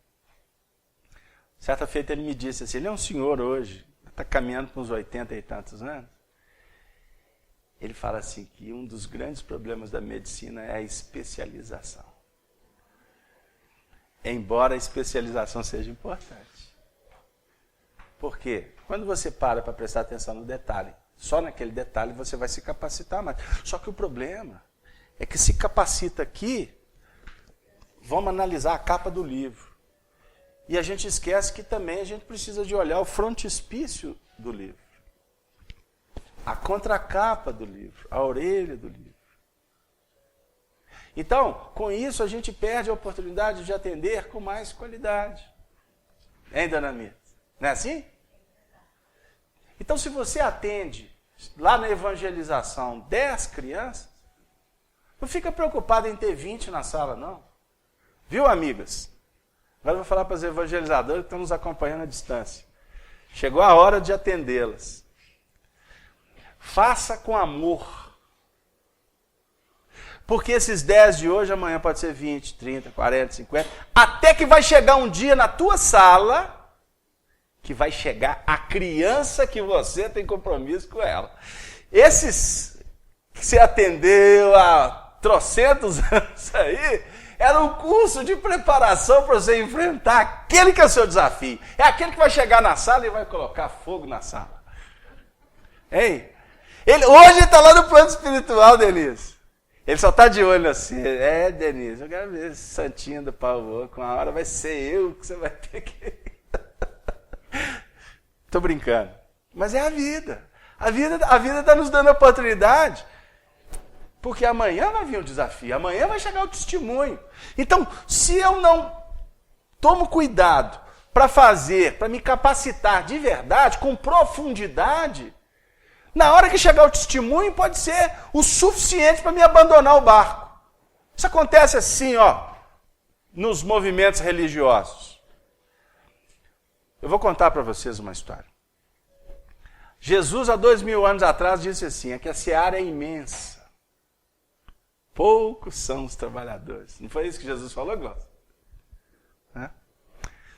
Certa feita ele me disse assim, ele é um senhor hoje, está caminhando com uns 80 e tantos anos. Ele fala assim que um dos grandes problemas da medicina é a especialização. Embora a especialização seja importante. Por quê? Quando você para prestar atenção no detalhe, só naquele detalhe você vai se capacitar mais. Só que o problema é que se capacita aqui, vamos analisar a capa do livro. E a gente esquece que também a gente precisa de olhar o frontispício do livro. contracapa do livro, a orelha do livro. Então, com isso, a gente perde a oportunidade de atender com mais qualidade. Hein, dona Mita? Não é assim? Então, se você atende lá na evangelização 10 crianças, não fica preocupado em ter 20 na sala, não. Viu, amigas? Agora eu vou falar para as evangelizadoras que estão nos acompanhando à distância. Chegou a hora de atendê-las. Faça com amor. Porque esses 10 de hoje, amanhã pode ser 20, 30, 40, 50, até que vai chegar um dia na tua sala, que vai chegar a criança que você tem compromisso com ela. Esses que você atendeu há trocentos anos aí, era um curso de preparação para você enfrentar aquele que é o seu desafio. É aquele que vai chegar na sala e vai colocar fogo na sala. Hein? Hoje está lá no plano espiritual, Denise. Ele só está de olho assim. Denise, eu quero ver esse santinho do pau oco. Uma hora vai ser eu que você vai ter que... Estou brincando. Mas é a vida. A vida está nos dando a oportunidade. Porque amanhã vai vir um desafio. Amanhã vai chegar o testemunho. Então, se eu não tomo cuidado para fazer, para me capacitar de verdade, com profundidade, na hora que chegar o testemunho, pode ser o suficiente para me abandonar o barco. Isso acontece assim, nos movimentos religiosos. Eu vou contar para vocês uma história. Jesus, há 2000 anos atrás, disse assim, é que a seara é imensa. Poucos são os trabalhadores. Não foi isso que Jesus falou, Glaucio?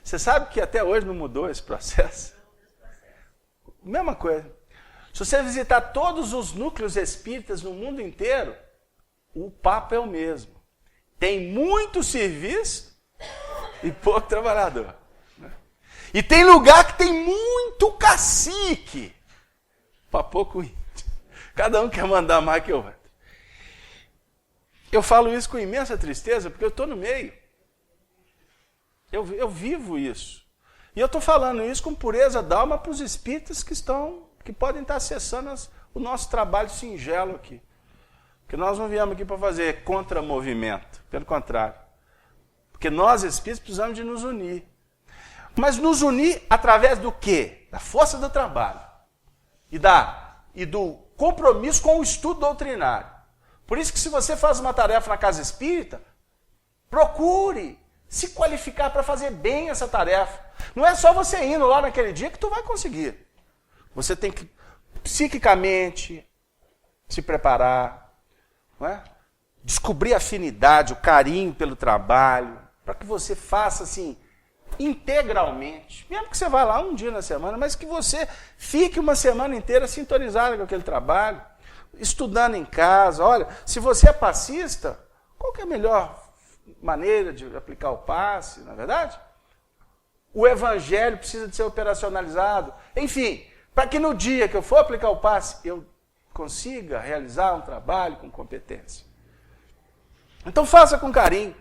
Você sabe que até hoje não mudou esse processo? Mesma coisa. Se você visitar todos os núcleos espíritas no mundo inteiro, o papo é o mesmo. Tem muito serviço e pouco trabalhador. E tem lugar que tem muito cacique para pouco índio. Cada um quer mandar mais que o outro. Eu falo isso com imensa tristeza porque eu estou no meio. Eu vivo isso. E eu estou falando isso com pureza d'alma para os espíritas que podem estar acessando o nosso trabalho singelo aqui. Porque nós não viemos aqui para fazer contramovimento. Pelo contrário. Porque nós, espíritos, precisamos de nos unir. Mas nos unir através do quê? Da força do trabalho. E do compromisso com o estudo doutrinário. Por isso que se você faz uma tarefa na casa espírita, procure se qualificar para fazer bem essa tarefa. Não é só você indo lá naquele dia que tu vai conseguir. Você tem que, psiquicamente, se preparar, não é? Descobrir a afinidade, o carinho pelo trabalho, para que você faça assim, integralmente. Mesmo que você vá lá um dia na semana, mas que você fique uma semana inteira sintonizado com aquele trabalho, estudando em casa. Olha, se você é passista, qual que é a melhor maneira de aplicar o passe, não é verdade? O evangelho precisa de ser operacionalizado. Enfim, para que no dia que eu for aplicar o passe, eu consiga realizar um trabalho com competência. Então faça com carinho.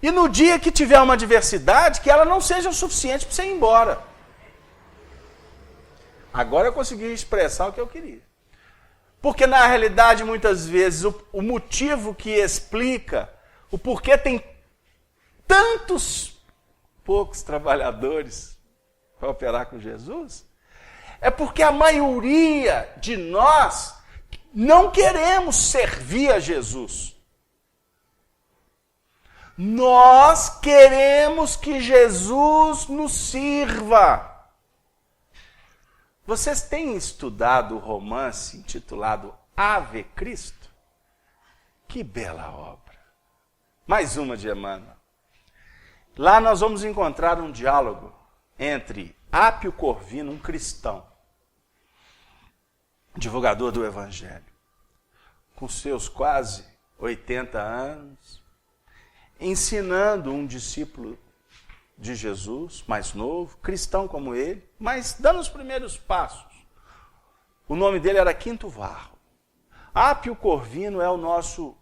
E no dia que tiver uma adversidade, que ela não seja o suficiente para você ir embora. Agora eu consegui expressar o que eu queria. Porque na realidade, muitas vezes, o motivo que explica o porquê tem tantos poucos trabalhadores para operar com Jesus, é porque a maioria de nós não queremos servir a Jesus. Nós queremos que Jesus nos sirva. Vocês têm estudado o romance intitulado Ave Cristo? Que bela obra. Mais uma de Emmanuel. Lá nós vamos encontrar um diálogo entre Apio Corvino, um cristão, divulgador do Evangelho, com seus quase 80 anos, ensinando um discípulo de Jesus, mais novo, cristão como ele, mas dando os primeiros passos. O nome dele era Quinto Varro. Apio Corvino é o nosso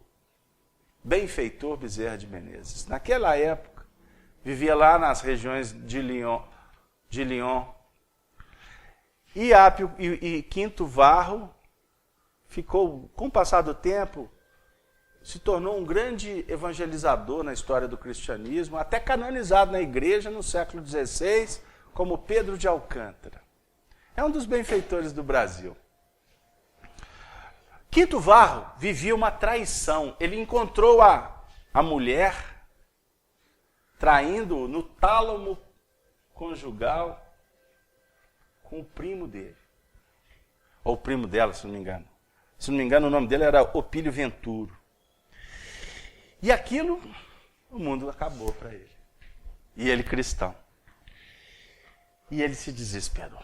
benfeitor Bezerra de Menezes. Naquela época, vivia lá nas regiões de Lyon. E Quinto Varro ficou, com o passar do tempo, se tornou um grande evangelizador na história do cristianismo, até canonizado na igreja no século XVI, como Pedro de Alcântara. É um dos benfeitores do Brasil. Quinto Varro vivia uma traição. Ele encontrou a mulher traindo no tálamo conjugal com o primo dele. Ou o primo dela, se não me engano. Se não me engano, o nome dele era Opílio Venturo. E aquilo, o mundo acabou para ele. E ele cristão. E ele se desesperou.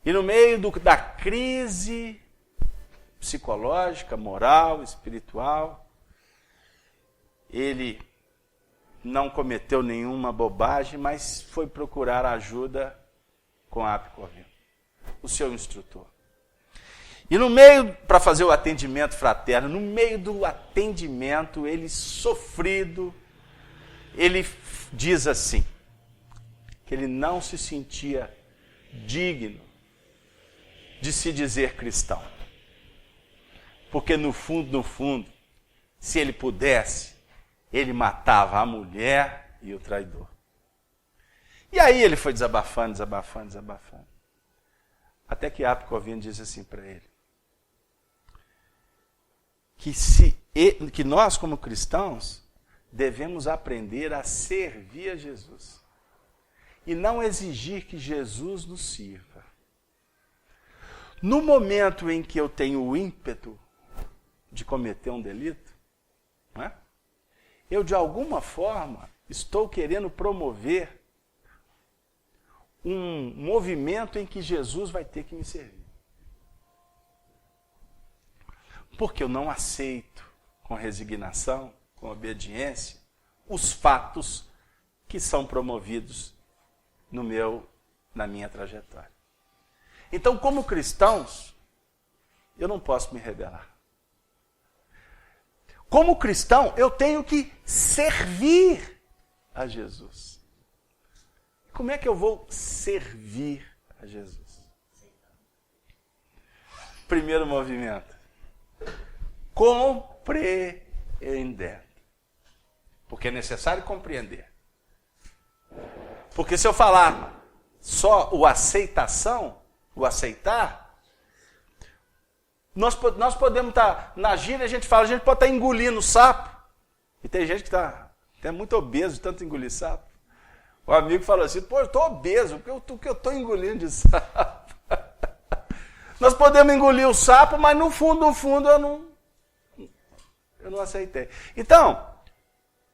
E no meio da crise psicológica, moral, espiritual, ele não cometeu nenhuma bobagem, mas foi procurar ajuda com Apio Corvino, o seu instrutor. E no meio, para fazer o atendimento fraterno, no meio do atendimento, ele sofrido, ele diz assim, que ele não se sentia digno de se dizer cristão. Porque no fundo, se ele pudesse, ele matava a mulher e o traidor. E aí ele foi desabafando. Até que Apio Corvino disse assim para ele, que nós como cristãos devemos aprender a servir a Jesus e não exigir que Jesus nos sirva. No momento em que eu tenho o ímpeto de cometer um delito, né, eu de alguma forma estou querendo promover um movimento em que Jesus vai ter que me servir. Porque eu não aceito, com resignação, com obediência, os fatos que são promovidos na minha trajetória. Então, como cristãos, eu não posso me rebelar. Como cristão, eu tenho que servir a Jesus. Como é que eu vou servir a Jesus? Primeiro movimento. Compreender. Porque é necessário compreender. Porque se eu falar só o aceitação, o aceitar, nós podemos estar, na gíria a gente fala, a gente pode estar engolindo sapo. E tem gente que está até muito obeso de tanto engolir sapo. O amigo falou assim, pô, eu estou obeso, porque eu estou engolindo de sapo. Nós podemos engolir o sapo, mas no fundo eu não aceitei. Então,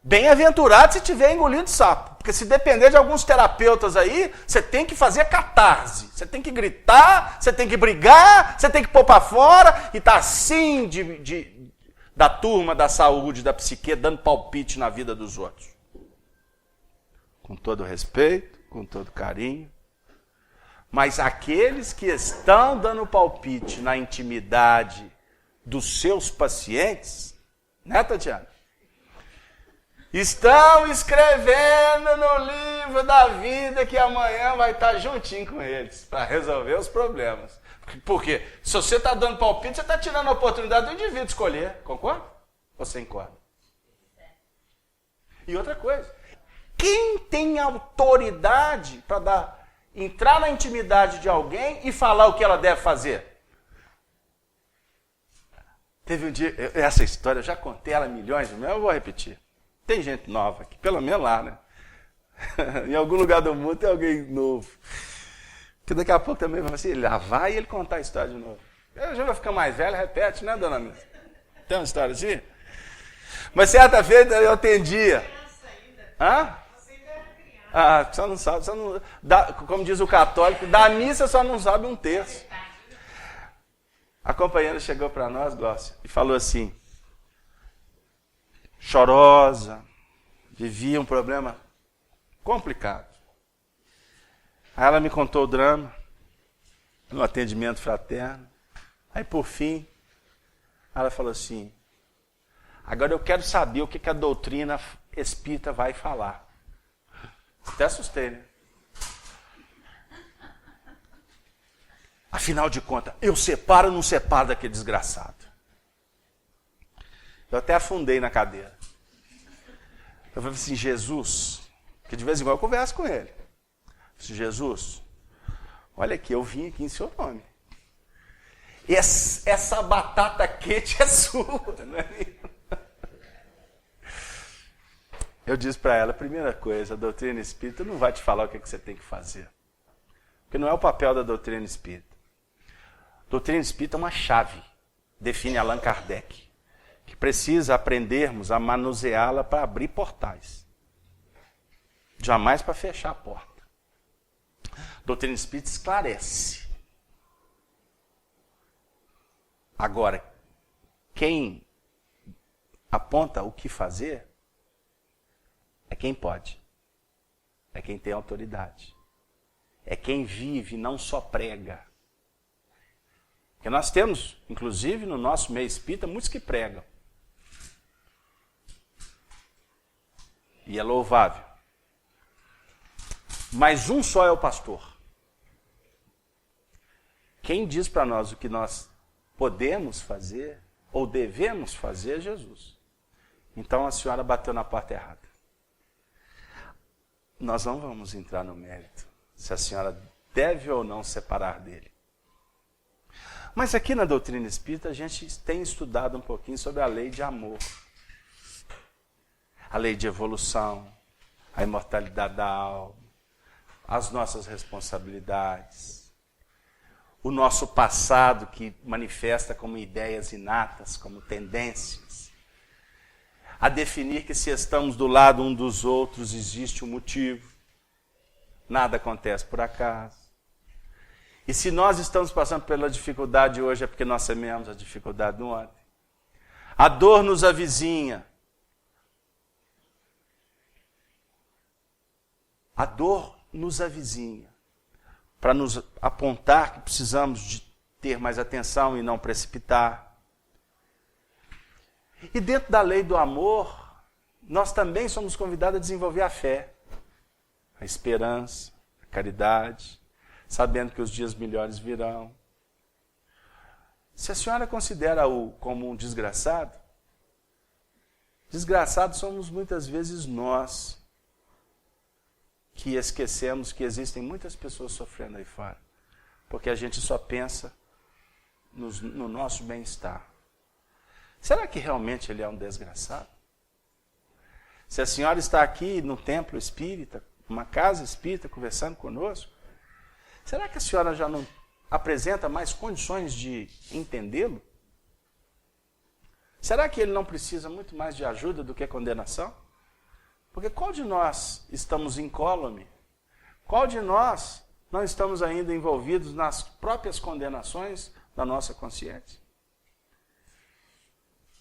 bem-aventurado se tiver engolido sapo. Porque se depender de alguns terapeutas aí, você tem que fazer catarse. Você tem que gritar, você tem que brigar, você tem que pôr para fora e tá assim da turma da saúde, da psique, dando palpite na vida dos outros. Com todo respeito, com todo carinho. Mas aqueles que estão dando palpite na intimidade dos seus pacientes, né, Tatiana? Estão escrevendo no livro da vida que amanhã vai estar juntinho com eles para resolver os problemas. Porque se você está dando palpite, você está tirando a oportunidade do indivíduo escolher. Concorda? Ou você concorda? E outra coisa, quem tem autoridade para entrar na intimidade de alguém e falar o que ela deve fazer? Teve um dia, essa história, eu já contei ela milhões de vezes, eu vou repetir. Tem gente nova aqui, pelo menos lá, né? Em algum lugar do mundo tem alguém novo. Que daqui a pouco também vai assim, lá vai ele contar a história de novo. Eu já vou ficar mais velho, repete, né, dona Missa? Tem uma história assim? Mas certa feita eu atendia. Hã? Ah, só não sabe, como diz o católico, da missa só não sabe um terço. A companheira chegou para nós, Glócia, e falou assim, chorosa, vivia um problema complicado. Aí ela me contou o drama, no atendimento fraterno. Aí, por fim, ela falou assim, agora eu quero saber o que a doutrina espírita vai falar. Até assustei, né? Afinal de contas, eu separo ou não separo daquele desgraçado? Eu até afundei na cadeira. Eu falei assim, Jesus, que de vez em quando eu converso com ele. Eu falei assim, Jesus, olha aqui, eu vim aqui em seu nome. Essa batata quente é sua, não é minha? Eu disse para ela, a primeira coisa, a doutrina espírita não vai te falar o que você tem que fazer. Porque não é o papel da doutrina espírita. A doutrina espírita é uma chave, define Allan Kardec, que precisa aprendermos a manuseá-la para abrir portais. Jamais para fechar a porta. A doutrina espírita esclarece. Agora, quem aponta o que fazer é quem pode. É quem tem autoridade. É quem vive, não só prega. Porque nós temos, inclusive no nosso meio espírita, muitos que pregam. E é louvável. Mas um só é o pastor. Quem diz para nós o que nós podemos fazer ou devemos fazer é Jesus. Então a senhora bateu na porta errada. Nós não vamos entrar no mérito se a senhora deve ou não separar dele. Mas aqui na doutrina espírita a gente tem estudado um pouquinho sobre a lei de amor. A lei de evolução, a imortalidade da alma, as nossas responsabilidades, o nosso passado que manifesta como ideias inatas, como tendências, a definir que se estamos do lado um dos outros existe um motivo, nada acontece por acaso. E se nós estamos passando pela dificuldade hoje é porque nós sememos a dificuldade no ontem. A dor nos avizinha. A dor nos avizinha para nos apontar que precisamos de ter mais atenção e não precipitar. E dentro da lei do amor, nós também somos convidados a desenvolver a fé, a esperança, a caridade, sabendo que os dias melhores virão. Se a senhora considera-o como um desgraçado, desgraçados somos muitas vezes nós, que esquecemos que existem muitas pessoas sofrendo aí fora, porque a gente só pensa no nosso bem-estar. Será que realmente ele é um desgraçado? Se a senhora está aqui no templo espírita, numa casa espírita, conversando conosco, será que a senhora já não apresenta mais condições de entendê-lo? Será que ele não precisa muito mais de ajuda do que condenação? Porque qual de nós estamos incólume? Qual de nós não estamos ainda envolvidos nas próprias condenações da nossa consciência?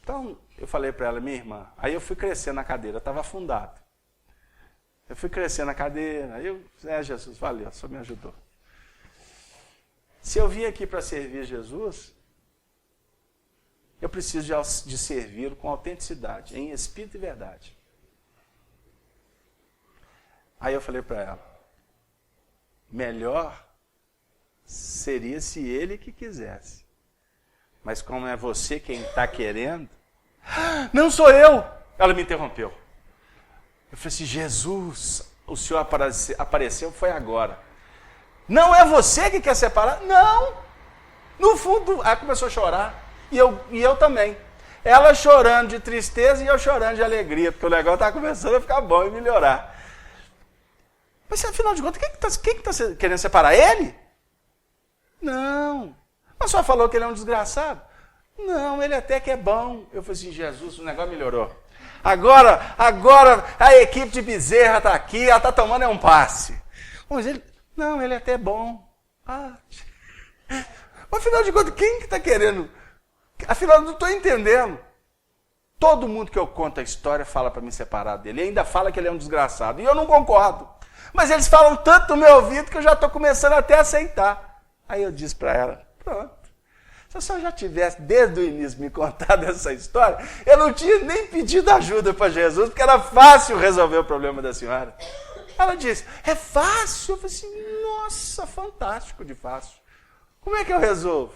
Então, eu falei para ela, minha irmã, aí eu fui crescer na cadeira, eu estava afundado. Eu fui crescer na cadeira, aí eu, Jesus, valeu, só me ajudou. Se eu vim aqui para servir Jesus, eu preciso de servir com autenticidade, em espírito e verdade. Aí eu falei para ela, melhor seria se ele que quisesse. Mas como é você quem está querendo, não sou eu. Ela me interrompeu. Eu falei assim, Jesus, o Senhor apareceu, foi agora. Não é você que quer separar? Não. No fundo, aí começou a chorar. E eu também. Ela chorando de tristeza e eu chorando de alegria, porque o negócio estava começando a ficar bom e melhorar. Mas afinal de contas, quem que está querendo separar? Ele? Não. Mas só falou que ele é um desgraçado? Não, ele até que é bom. Eu falei assim, Jesus, o negócio melhorou. Agora a equipe de Bezerra está aqui, ela está tomando um passe. Mas ele, não, ele até é bom. Mas afinal de contas, quem que está querendo? Afinal, eu não estou entendendo. Todo mundo que eu conto a história fala para me separar dele. E ainda fala que ele é um desgraçado. E eu não concordo. Mas eles falam tanto no meu ouvido que eu já estou começando até a aceitar. Aí eu disse para ela, pronto. Se a senhora já tivesse, desde o início, me contado essa história, eu não tinha nem pedido ajuda para Jesus, porque era fácil resolver o problema da senhora. Ela disse, é fácil? Eu falei assim, nossa, fantástico de fácil. Como é que eu resolvo?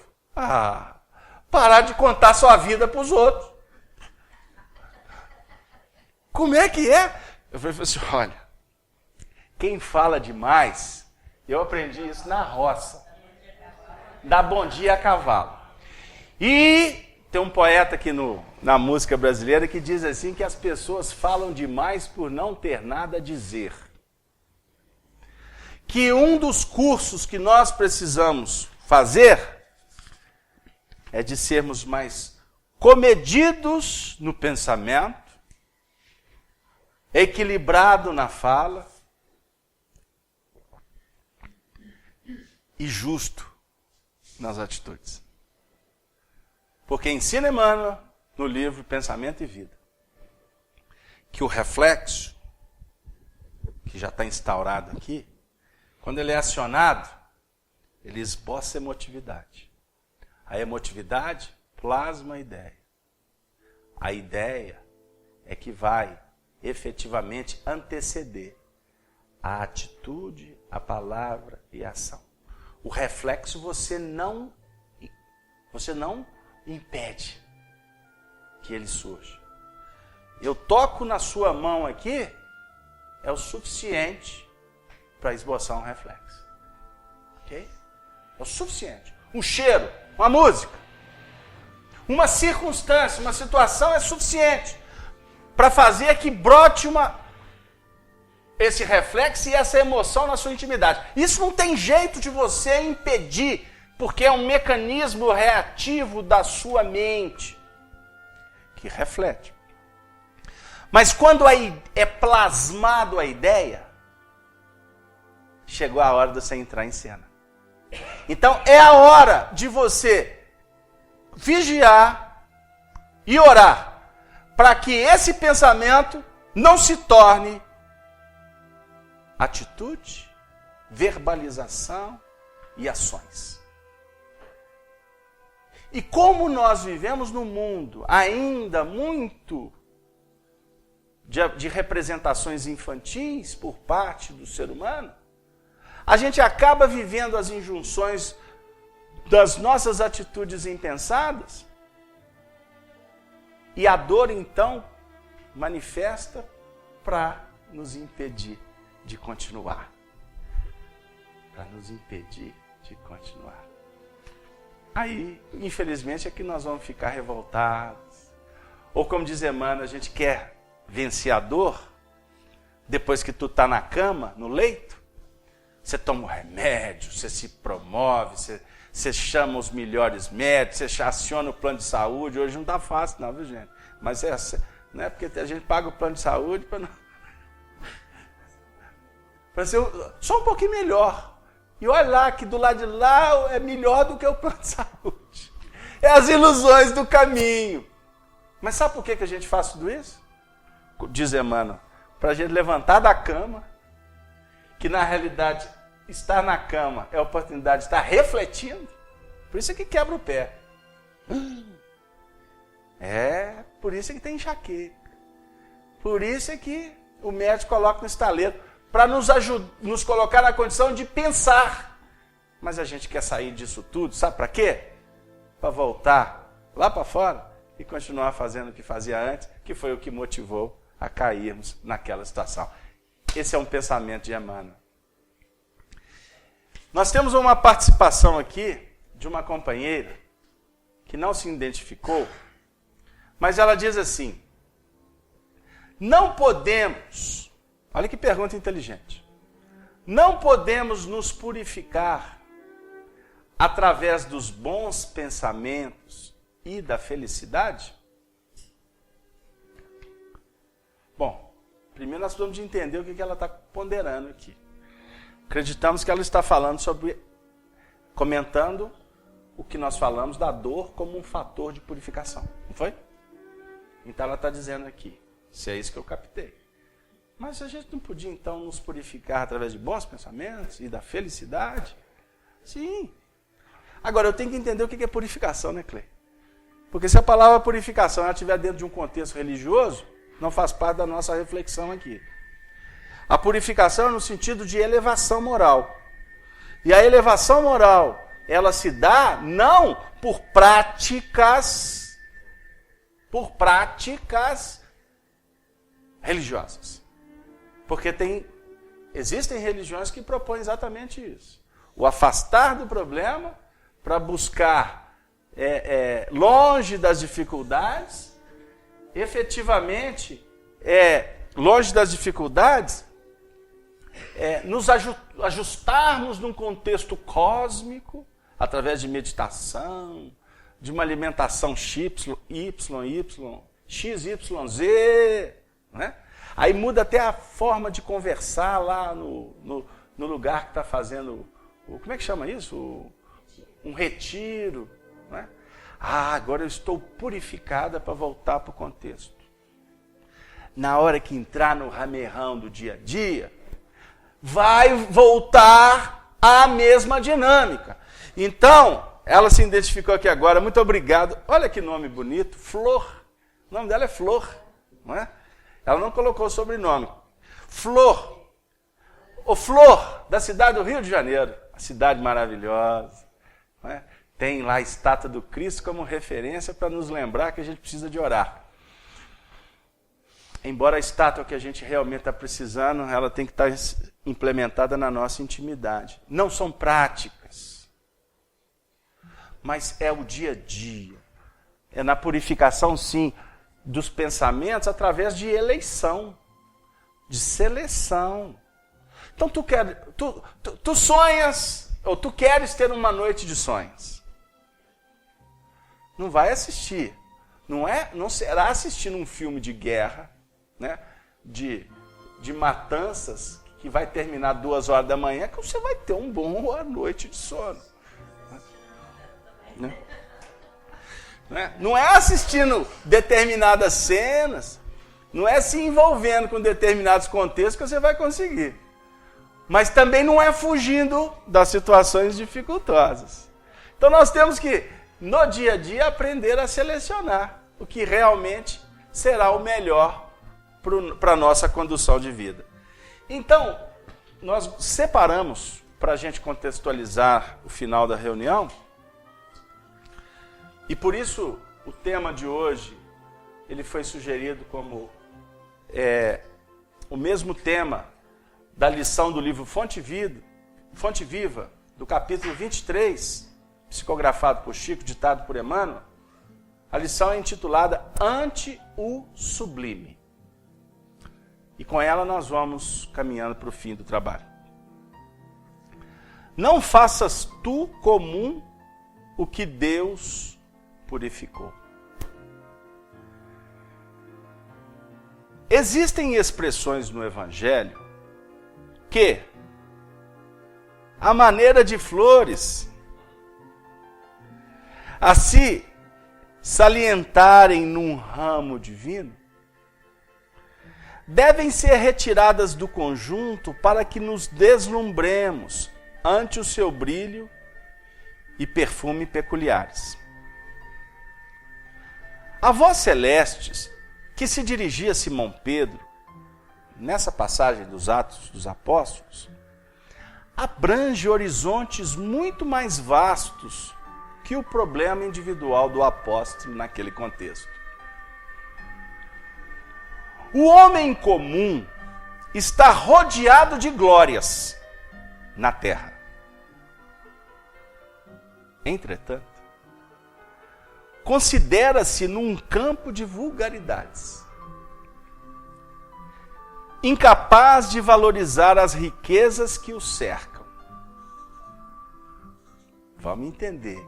Parar de contar sua vida para os outros. Como é que é? Eu falei assim, olha, quem fala demais, eu aprendi isso na roça. Dá bom dia a cavalo. E tem um poeta aqui na música brasileira que diz assim que as pessoas falam demais por não ter nada a dizer. Que um dos cursos que nós precisamos fazer é de sermos mais comedidos no pensamento, equilibrado na fala e justo nas atitudes. Porque ensina Emmanuel no livro Pensamento e Vida que o reflexo, que já está instaurado aqui, quando ele é acionado, ele esboça emotividade. A emotividade plasma a ideia. A ideia é que vai efetivamente anteceder a atitude, a palavra e a ação. O reflexo você não impede que ele surja. Eu toco na sua mão aqui, é o suficiente para esboçar um reflexo. Ok? É o suficiente. Um cheiro, uma música, uma circunstância, uma situação é suficiente para fazer que brote esse reflexo e essa emoção na sua intimidade. Isso não tem jeito de você impedir, porque é um mecanismo reativo da sua mente que reflete. Mas quando aí é plasmado a ideia, chegou a hora de você entrar em cena. Então é a hora de você vigiar e orar para que esse pensamento não se torne atitude, verbalização e ações. E como nós vivemos num mundo ainda muito de representações infantis por parte do ser humano, a gente acaba vivendo as injunções das nossas atitudes impensadas e a dor, então, manifesta para nos impedir de continuar. Para nos impedir de continuar. Aí, infelizmente, é que nós vamos ficar revoltados. Ou como diz Emmanuel, a gente quer vencer a dor, depois que tu está na cama, no leito, você toma um remédio, você se promove, você chama os melhores médicos, você aciona o plano de saúde. Hoje não está fácil não, viu gente? Mas não é porque a gente paga o plano de saúde para não... para ser só um pouquinho melhor. E olha lá, que do lado de lá é melhor do que o plano de saúde. É as ilusões do caminho. Mas sabe por que a gente faz tudo isso? Diz Emmanuel, para a gente levantar da cama, que na realidade estar na cama é a oportunidade de estar refletindo. Por isso é que quebra o pé. Por isso é que tem enxaqueca. Por isso é que o médico coloca no estaleiro, para nos colocar na condição de pensar. Mas a gente quer sair disso tudo, sabe para quê? Para voltar lá para fora e continuar fazendo o que fazia antes, que foi o que motivou a cairmos naquela situação. Esse é um pensamento de Emmanuel. Nós temos uma participação aqui de uma companheira que não se identificou, mas ela diz assim: não podemos, olha que pergunta inteligente, não podemos nos purificar através dos bons pensamentos e da felicidade? Bom, primeiro nós precisamos de entender o que ela está ponderando aqui. Acreditamos que ela está falando comentando o que nós falamos da dor como um fator de purificação, não foi? Então ela está dizendo aqui, se é isso que eu captei. Mas a gente não podia então nos purificar através de bons pensamentos e da felicidade? Sim. Agora eu tenho que entender o que é purificação, né, Clê? Porque se a palavra purificação ela estiver dentro de um contexto religioso, não faz parte da nossa reflexão aqui. A purificação é no sentido de elevação moral. E a elevação moral ela se dá não por práticas religiosas. Porque existem religiões que propõem exatamente isso. O afastar do problema para buscar longe das dificuldades, efetivamente, longe das dificuldades, nos ajustarmos num contexto cósmico, através de meditação, de uma alimentação XYZ, né? Aí muda até a forma de conversar lá no lugar que está fazendo, como é que chama isso? Um retiro, né? Agora eu estou purificada para voltar para o contexto. Na hora que entrar no ramerrão do dia a dia, vai voltar à mesma dinâmica. Então, ela se identificou aqui agora, muito obrigado. Olha que nome bonito, Flor. O nome dela é Flor, não é? Ela não colocou o sobrenome. Flor. O Flor, da cidade do Rio de Janeiro. A cidade maravilhosa. Não é? Tem lá a estátua do Cristo como referência para nos lembrar que a gente precisa de orar. Embora a estátua que a gente realmente está precisando, ela tem que estar implementada na nossa intimidade. Não são práticas, mas é o dia a dia. É na purificação, sim, dos pensamentos através de eleição, de seleção. Então tu sonhas, ou tu queres ter uma noite de sonhos. Não vai assistir. Não será assistindo um filme de guerra, né, de matanças, que vai terminar 2 horas da manhã, que você vai ter uma boa noite de sono. Não é assistindo determinadas cenas, não é se envolvendo com determinados contextos que você vai conseguir. Mas também não é fugindo das situações dificultosas. Então nós temos que, no dia a dia, aprender a selecionar o que realmente será o melhor para a nossa condução de vida. Então, nós separamos, para a gente contextualizar o final da reunião, e por isso o tema de hoje ele foi sugerido como o mesmo tema da lição do livro Fonte Viva, do capítulo 23, psicografado por Chico, ditado por Emmanuel. A lição é intitulada Ante o Sublime. E com ela nós vamos caminhando para o fim do trabalho. Não faças tu comum o que Deus purificou. Existem expressões no Evangelho que, à maneira de flores, a se salientarem num ramo divino, devem ser retiradas do conjunto para que nos deslumbremos ante o seu brilho e perfume peculiares. A voz celestes, que se dirigia a Simão Pedro, nessa passagem dos Atos dos Apóstolos, abrange horizontes muito mais vastos que o problema individual do apóstolo naquele contexto. O homem comum está rodeado de glórias na terra. Entretanto, considera-se num campo de vulgaridades, incapaz de valorizar as riquezas que o cercam. Vamos entender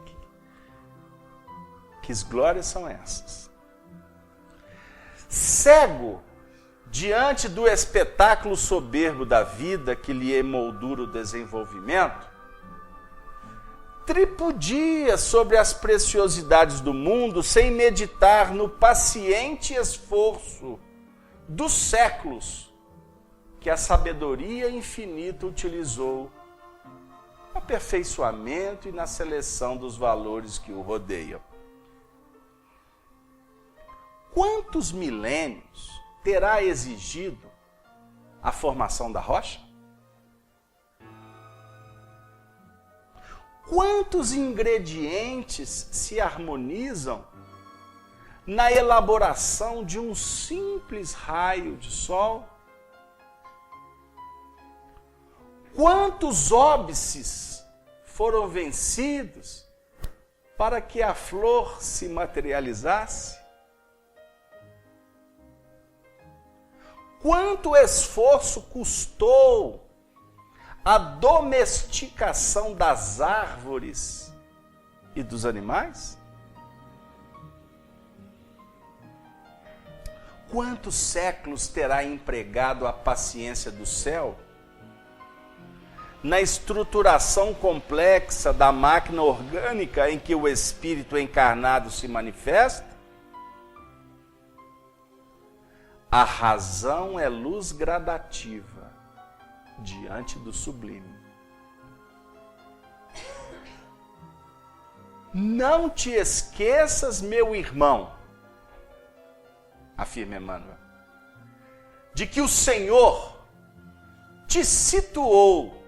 que as glórias são essas. Cego diante do espetáculo soberbo da vida que lhe emoldura o desenvolvimento, tripudia sobre as preciosidades do mundo sem meditar no paciente esforço dos séculos que a sabedoria infinita utilizou no aperfeiçoamento e na seleção dos valores que o rodeiam. Quantos milênios terá exigido a formação da rocha? Quantos ingredientes se harmonizam na elaboração de um simples raio de sol? Quantos óbices foram vencidos para que a flor se materializasse? Quanto esforço custou a domesticação das árvores e dos animais? Quantos séculos terá empregado a paciência do céu na estruturação complexa da máquina orgânica em que o espírito encarnado se manifesta? A razão é luz gradativa diante do sublime. Não te esqueças, meu irmão, afirma Emmanuel, de que o Senhor te situou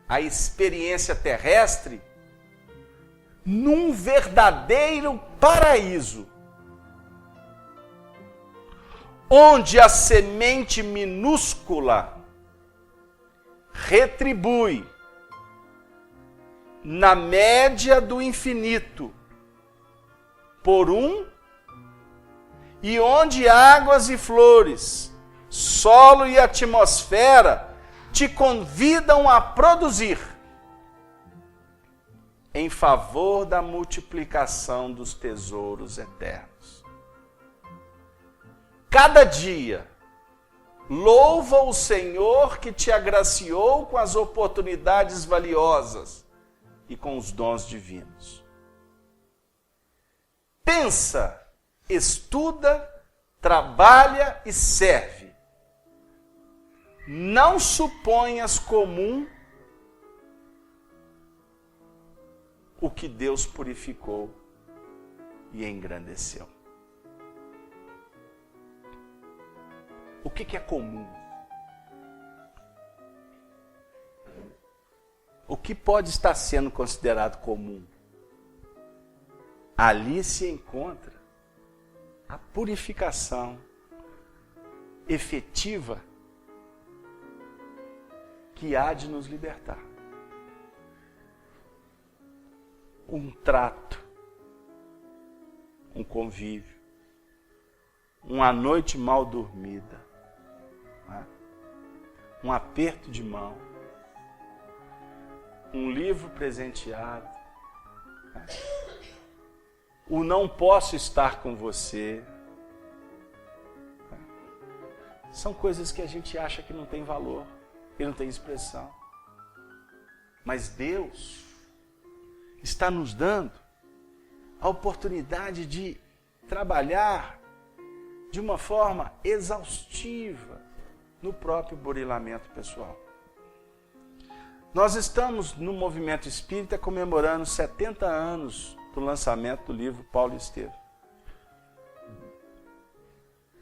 a experiência terrestre num verdadeiro paraíso, onde a semente minúscula retribui na média do infinito por um, e onde águas e flores, solo e atmosfera te convidam a produzir em favor da multiplicação dos tesouros eternos. Cada dia, louva o Senhor que te agraciou com as oportunidades valiosas e com os dons divinos. Pensa, estuda, trabalha e serve. Não suponhas comum o que Deus purificou e engrandeceu. O que é comum? O que pode estar sendo considerado comum? Ali se encontra a purificação efetiva que há de nos libertar. Um trato, um convívio, uma noite mal dormida, um aperto de mão, um livro presenteado, o não posso estar com você. São coisas que a gente acha que não tem valor, que não tem expressão. Mas Deus está nos dando a oportunidade de trabalhar de uma forma exaustiva no próprio burilamento pessoal. Nós estamos no movimento espírita comemorando 70 anos do lançamento do livro Paulo Estevam.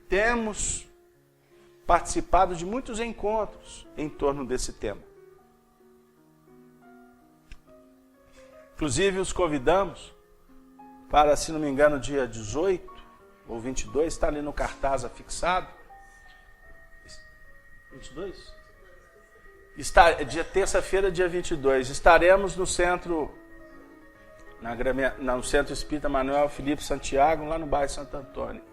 Temos participado de muitos encontros em torno desse tema. Inclusive os convidamos para, se não me engano, dia 18 ou 22, está ali no cartaz afixado. 22? Terça-feira, dia 22. Estaremos no centro, no Centro Espírita Manuel Felipe Santiago, lá no bairro Santo Antônio,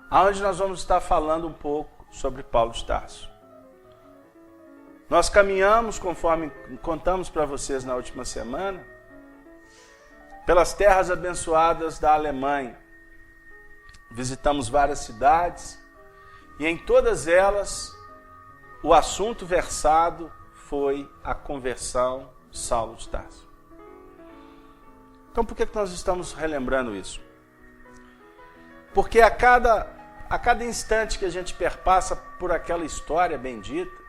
onde nós vamos estar falando um pouco sobre Paulo de Tarso. Nós caminhamos, conforme contamos para vocês na última semana, pelas terras abençoadas da Alemanha. Visitamos várias cidades e em todas elas o assunto versado foi a conversão de Saulo de Tarso. Então por que nós estamos relembrando isso? Porque a cada instante que a gente perpassa por aquela história bendita,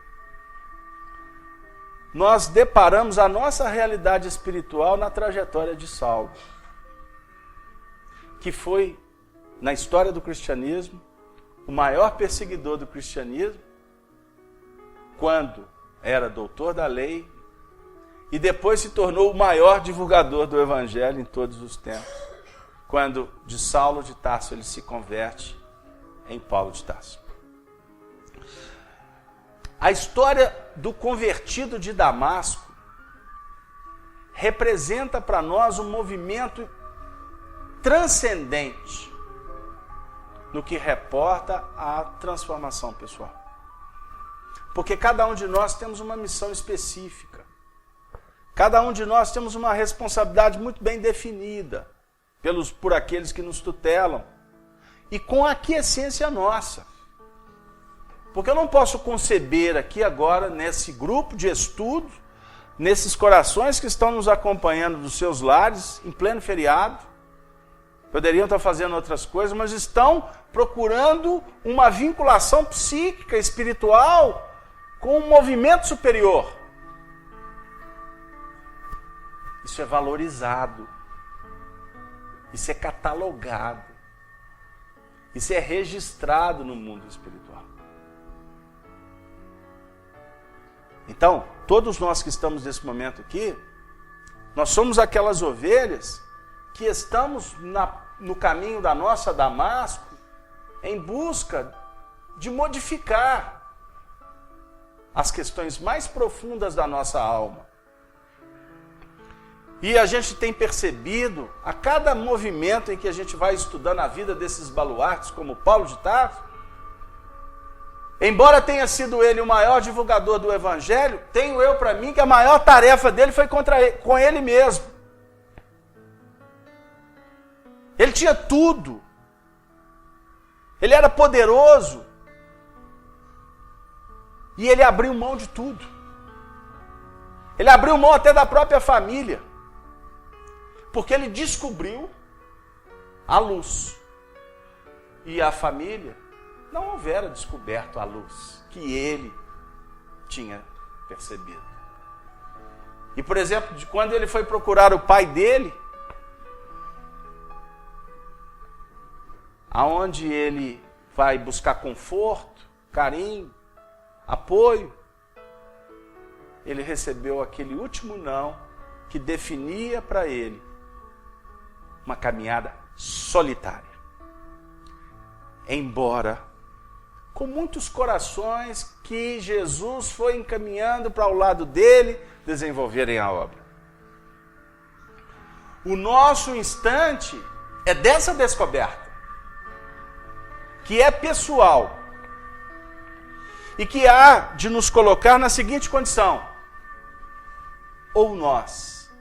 nós deparamos a nossa realidade espiritual na trajetória de Saulo, que foi, na história do cristianismo, o maior perseguidor do cristianismo, quando era doutor da lei e depois se tornou o maior divulgador do Evangelho em todos os tempos, quando de Saulo de Tarso ele se converte em Paulo de Tarso. A história do convertido de Damasco representa para nós um movimento transcendente no que reporta à transformação pessoal. Porque cada um de nós temos uma missão específica. Cada um de nós temos uma responsabilidade muito bem definida por aqueles que nos tutelam e com aquiescência nossa. Porque eu não posso conceber aqui agora, nesse grupo de estudo, nesses corações que estão nos acompanhando dos seus lares, em pleno feriado, poderiam estar fazendo outras coisas, mas estão procurando uma vinculação psíquica, espiritual, com um movimento superior. Isso é valorizado. Isso é catalogado. Isso é registrado no mundo espiritual. Então, todos nós que estamos nesse momento aqui, nós somos aquelas ovelhas que estamos no caminho da nossa Damasco em busca de modificar as questões mais profundas da nossa alma. E a gente tem percebido, a cada movimento em que a gente vai estudando a vida desses baluartes, como Paulo de Tarso, embora tenha sido ele o maior divulgador do Evangelho, tenho eu para mim que a maior tarefa dele foi com ele mesmo. Ele tinha tudo. Ele era poderoso. E ele abriu mão de tudo. Ele abriu mão até da própria família. Porque ele descobriu a luz. E a família não houvera descoberto a luz que ele tinha percebido. E, por exemplo, quando ele foi procurar o pai dele, aonde ele vai buscar conforto, carinho, apoio, ele recebeu aquele último não que definia para ele uma caminhada solitária. Embora com muitos corações que Jesus foi encaminhando para o lado dele desenvolverem a obra. O nosso instante é dessa descoberta, que é pessoal, e que há de nos colocar na seguinte condição: ou nós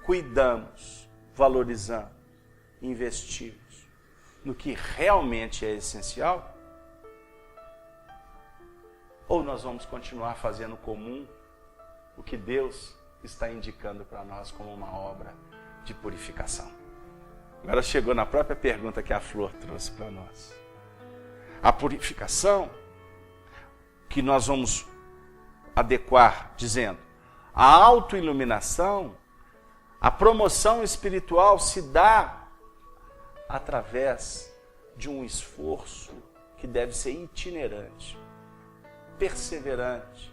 cuidamos, valorizamos, investimos no que realmente é essencial, ou nós vamos continuar fazendo comum o que Deus está indicando para nós como uma obra de purificação. Agora chegou na própria pergunta que a Flor trouxe para nós. A purificação que nós vamos adequar dizendo: a autoiluminação, a promoção espiritual se dá através de um esforço que deve ser itinerante, perseverante,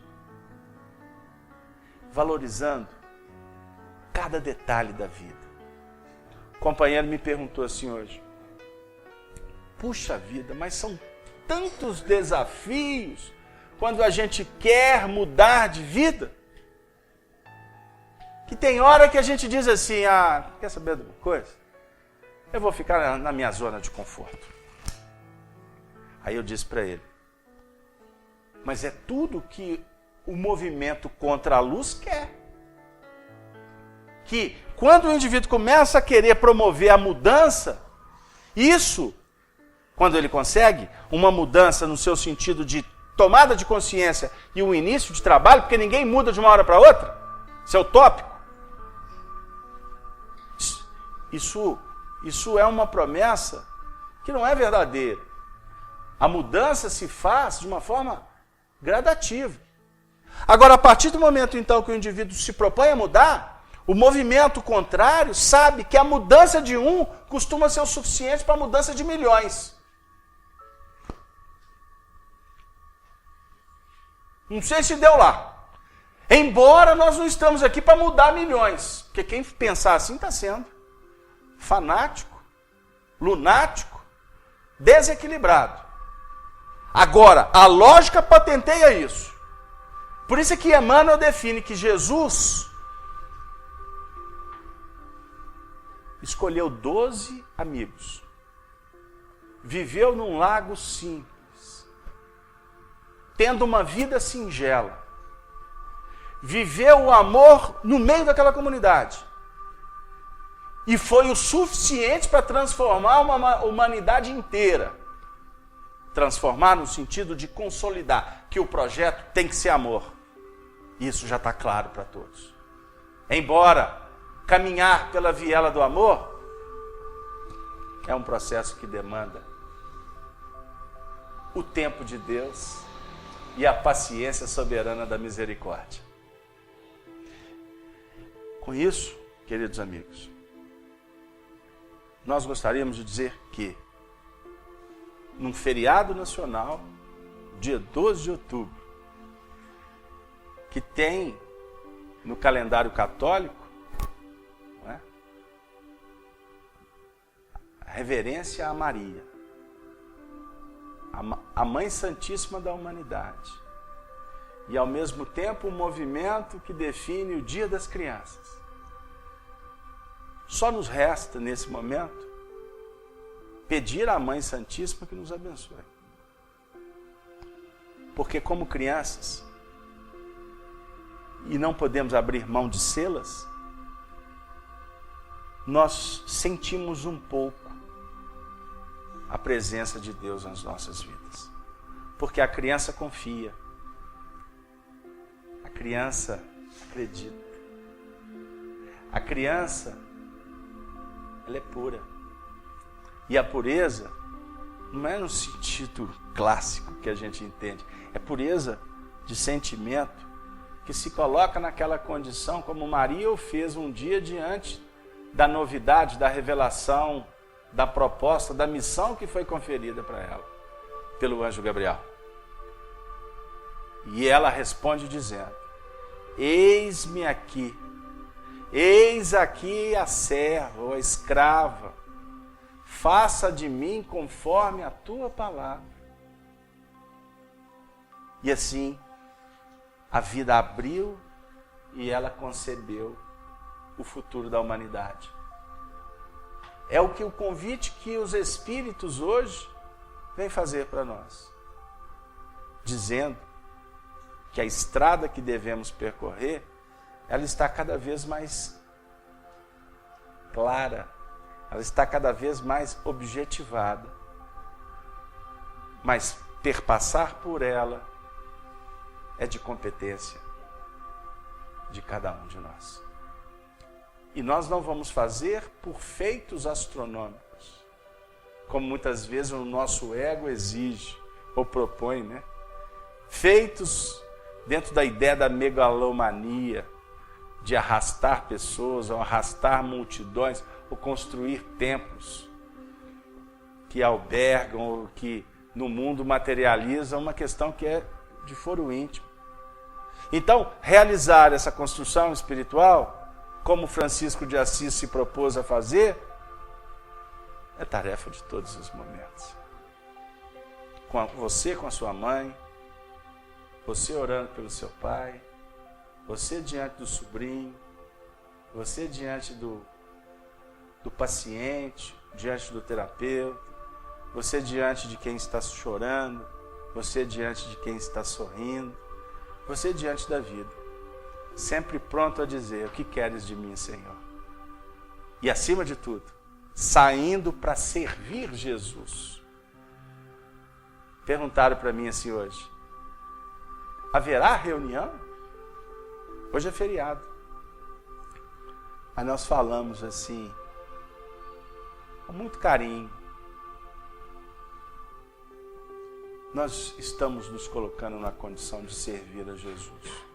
valorizando cada detalhe da vida. O companheiro me perguntou assim hoje: puxa vida, mas são tantos desafios quando a gente quer mudar de vida, que tem hora que a gente diz assim: quer saber de uma coisa? Eu vou ficar na minha zona de conforto. Aí eu disse para ele: mas é tudo que o movimento contra a luz quer. Que quando o indivíduo começa a querer promover a mudança, isso, quando ele consegue uma mudança no seu sentido de tomada de consciência e um início de trabalho, porque ninguém muda de uma hora para outra, isso é utópico. Isso é uma promessa que não é verdadeira. A mudança se faz de uma forma gradativa. Agora, a partir do momento então que o indivíduo se propõe a mudar, o movimento contrário sabe que a mudança de um costuma ser o suficiente para a mudança de milhões. Não sei se deu lá. Embora nós não estamos aqui para mudar milhões, porque quem pensar assim está sendo fanático, lunático, desequilibrado. Agora, a lógica patenteia isso. Por isso é que Emmanuel define que Jesus escolheu 12 amigos, viveu num lago simples, tendo uma vida singela, viveu o amor no meio daquela comunidade, e foi o suficiente para transformar uma humanidade inteira. Transformar no sentido de consolidar, que o projeto tem que ser amor. Isso já está claro para todos. Embora caminhar pela viela do amor é um processo que demanda o tempo de Deus e a paciência soberana da misericórdia. Com isso, queridos amigos, nós gostaríamos de dizer que num feriado nacional, dia 12 de outubro, que tem no calendário católico, não é? A reverência a Maria, a Mãe Santíssima da humanidade, e ao mesmo tempo um movimento que define o Dia das Crianças. Só nos resta, nesse momento, pedir à Mãe Santíssima que nos abençoe. Porque como crianças, e não podemos abrir mão de sê-las, nós sentimos um pouco a presença de Deus nas nossas vidas. Porque a criança confia, a criança acredita, a criança, ela é pura. E a pureza não é no sentido clássico que a gente entende, é pureza de sentimento que se coloca naquela condição como Maria o fez um dia diante da novidade, da revelação, da proposta, da missão que foi conferida para ela pelo anjo Gabriel. E ela responde dizendo: eis-me aqui, eis aqui a serva, a escrava, faça de mim conforme a tua palavra. E assim, a vida abriu e ela concebeu o futuro da humanidade. É o convite que os Espíritos hoje vêm fazer para nós, dizendo que a estrada que devemos percorrer, ela está cada vez mais clara, ela está cada vez mais objetivada. Mas perpassar por ela é de competência de cada um de nós. E nós não vamos fazer por feitos astronômicos, como muitas vezes o nosso ego exige ou propõe, né? Feitos dentro da ideia da megalomania, de arrastar pessoas, ou arrastar multidões, ou construir templos que albergam, ou que no mundo materializam uma questão que é de foro íntimo. Então, realizar essa construção espiritual, como Francisco de Assis se propôs a fazer, é tarefa de todos os momentos. Você com a sua mãe, você orando pelo seu pai, você diante do sobrinho, você diante do paciente, diante do terapeuta, você diante de quem está chorando, você diante de quem está sorrindo, você diante da vida, sempre pronto a dizer: o que queres de mim, Senhor? E acima de tudo, saindo para servir Jesus. Perguntaram para mim assim hoje: haverá reunião? Hoje é feriado. Mas nós falamos assim, com muito carinho. Nós estamos nos colocando na condição de servir a Jesus.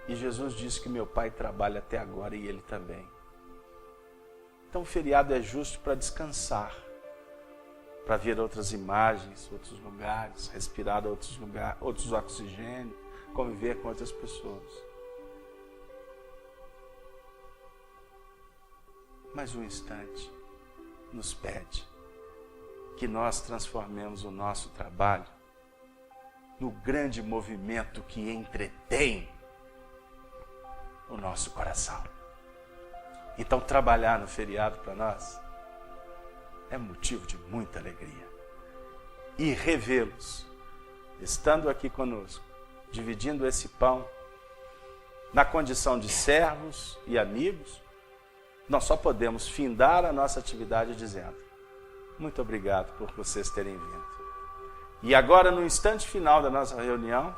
E Jesus disse que meu Pai trabalha até agora e Ele também. Então o feriado é justo para descansar, para ver outras imagens, outros lugares, respirar outros lugares, outros oxigênios, conviver com outras pessoas. Mas um instante nos pede que nós transformemos o nosso trabalho no grande movimento que entretém o nosso coração. Então, trabalhar no feriado para nós é motivo de muita alegria. E revê-los, estando aqui conosco, dividindo esse pão, na condição de servos e amigos, nós só podemos findar a nossa atividade dizendo: muito obrigado por vocês terem vindo. E agora, no instante final da nossa reunião,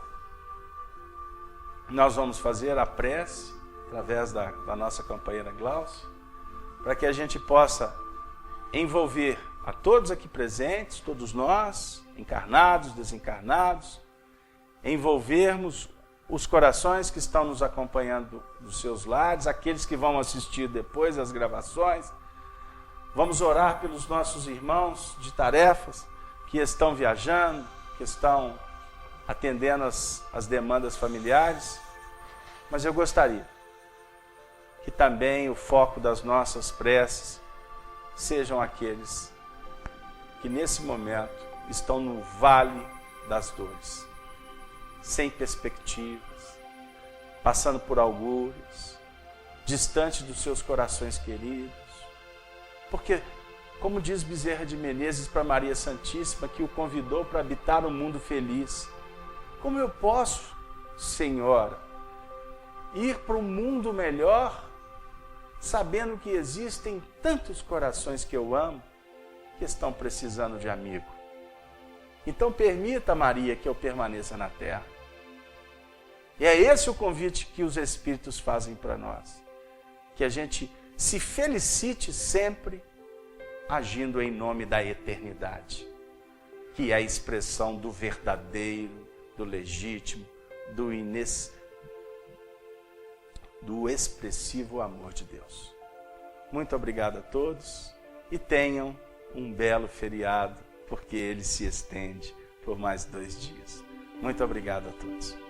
nós vamos fazer a prece, através da nossa companheira Glaucia, para que a gente possa envolver a todos aqui presentes, todos nós, encarnados, desencarnados, envolvermos os corações que estão nos acompanhando dos seus lares, aqueles que vão assistir depois as gravações. Vamos orar pelos nossos irmãos de tarefas que estão viajando, que estão atendendo as demandas familiares. Mas eu gostaria que também o foco das nossas preces sejam aqueles que nesse momento estão no vale das dores, sem perspectivas, passando por augúrios, distante dos seus corações queridos. Porque, como diz Bezerra de Menezes para Maria Santíssima, que o convidou para habitar um mundo feliz, como eu posso, Senhora, ir para um mundo melhor, sabendo que existem tantos corações que eu amo, que estão precisando de amigo? Então permita, Maria, que eu permaneça na terra. E é esse o convite que os Espíritos fazem para nós. Que a gente se felicite sempre agindo em nome da eternidade, que é a expressão do verdadeiro, do legítimo, do expressivo amor de Deus. Muito obrigado a todos e tenham um belo feriado, porque ele se estende por mais 2 dias. Muito obrigado a todos.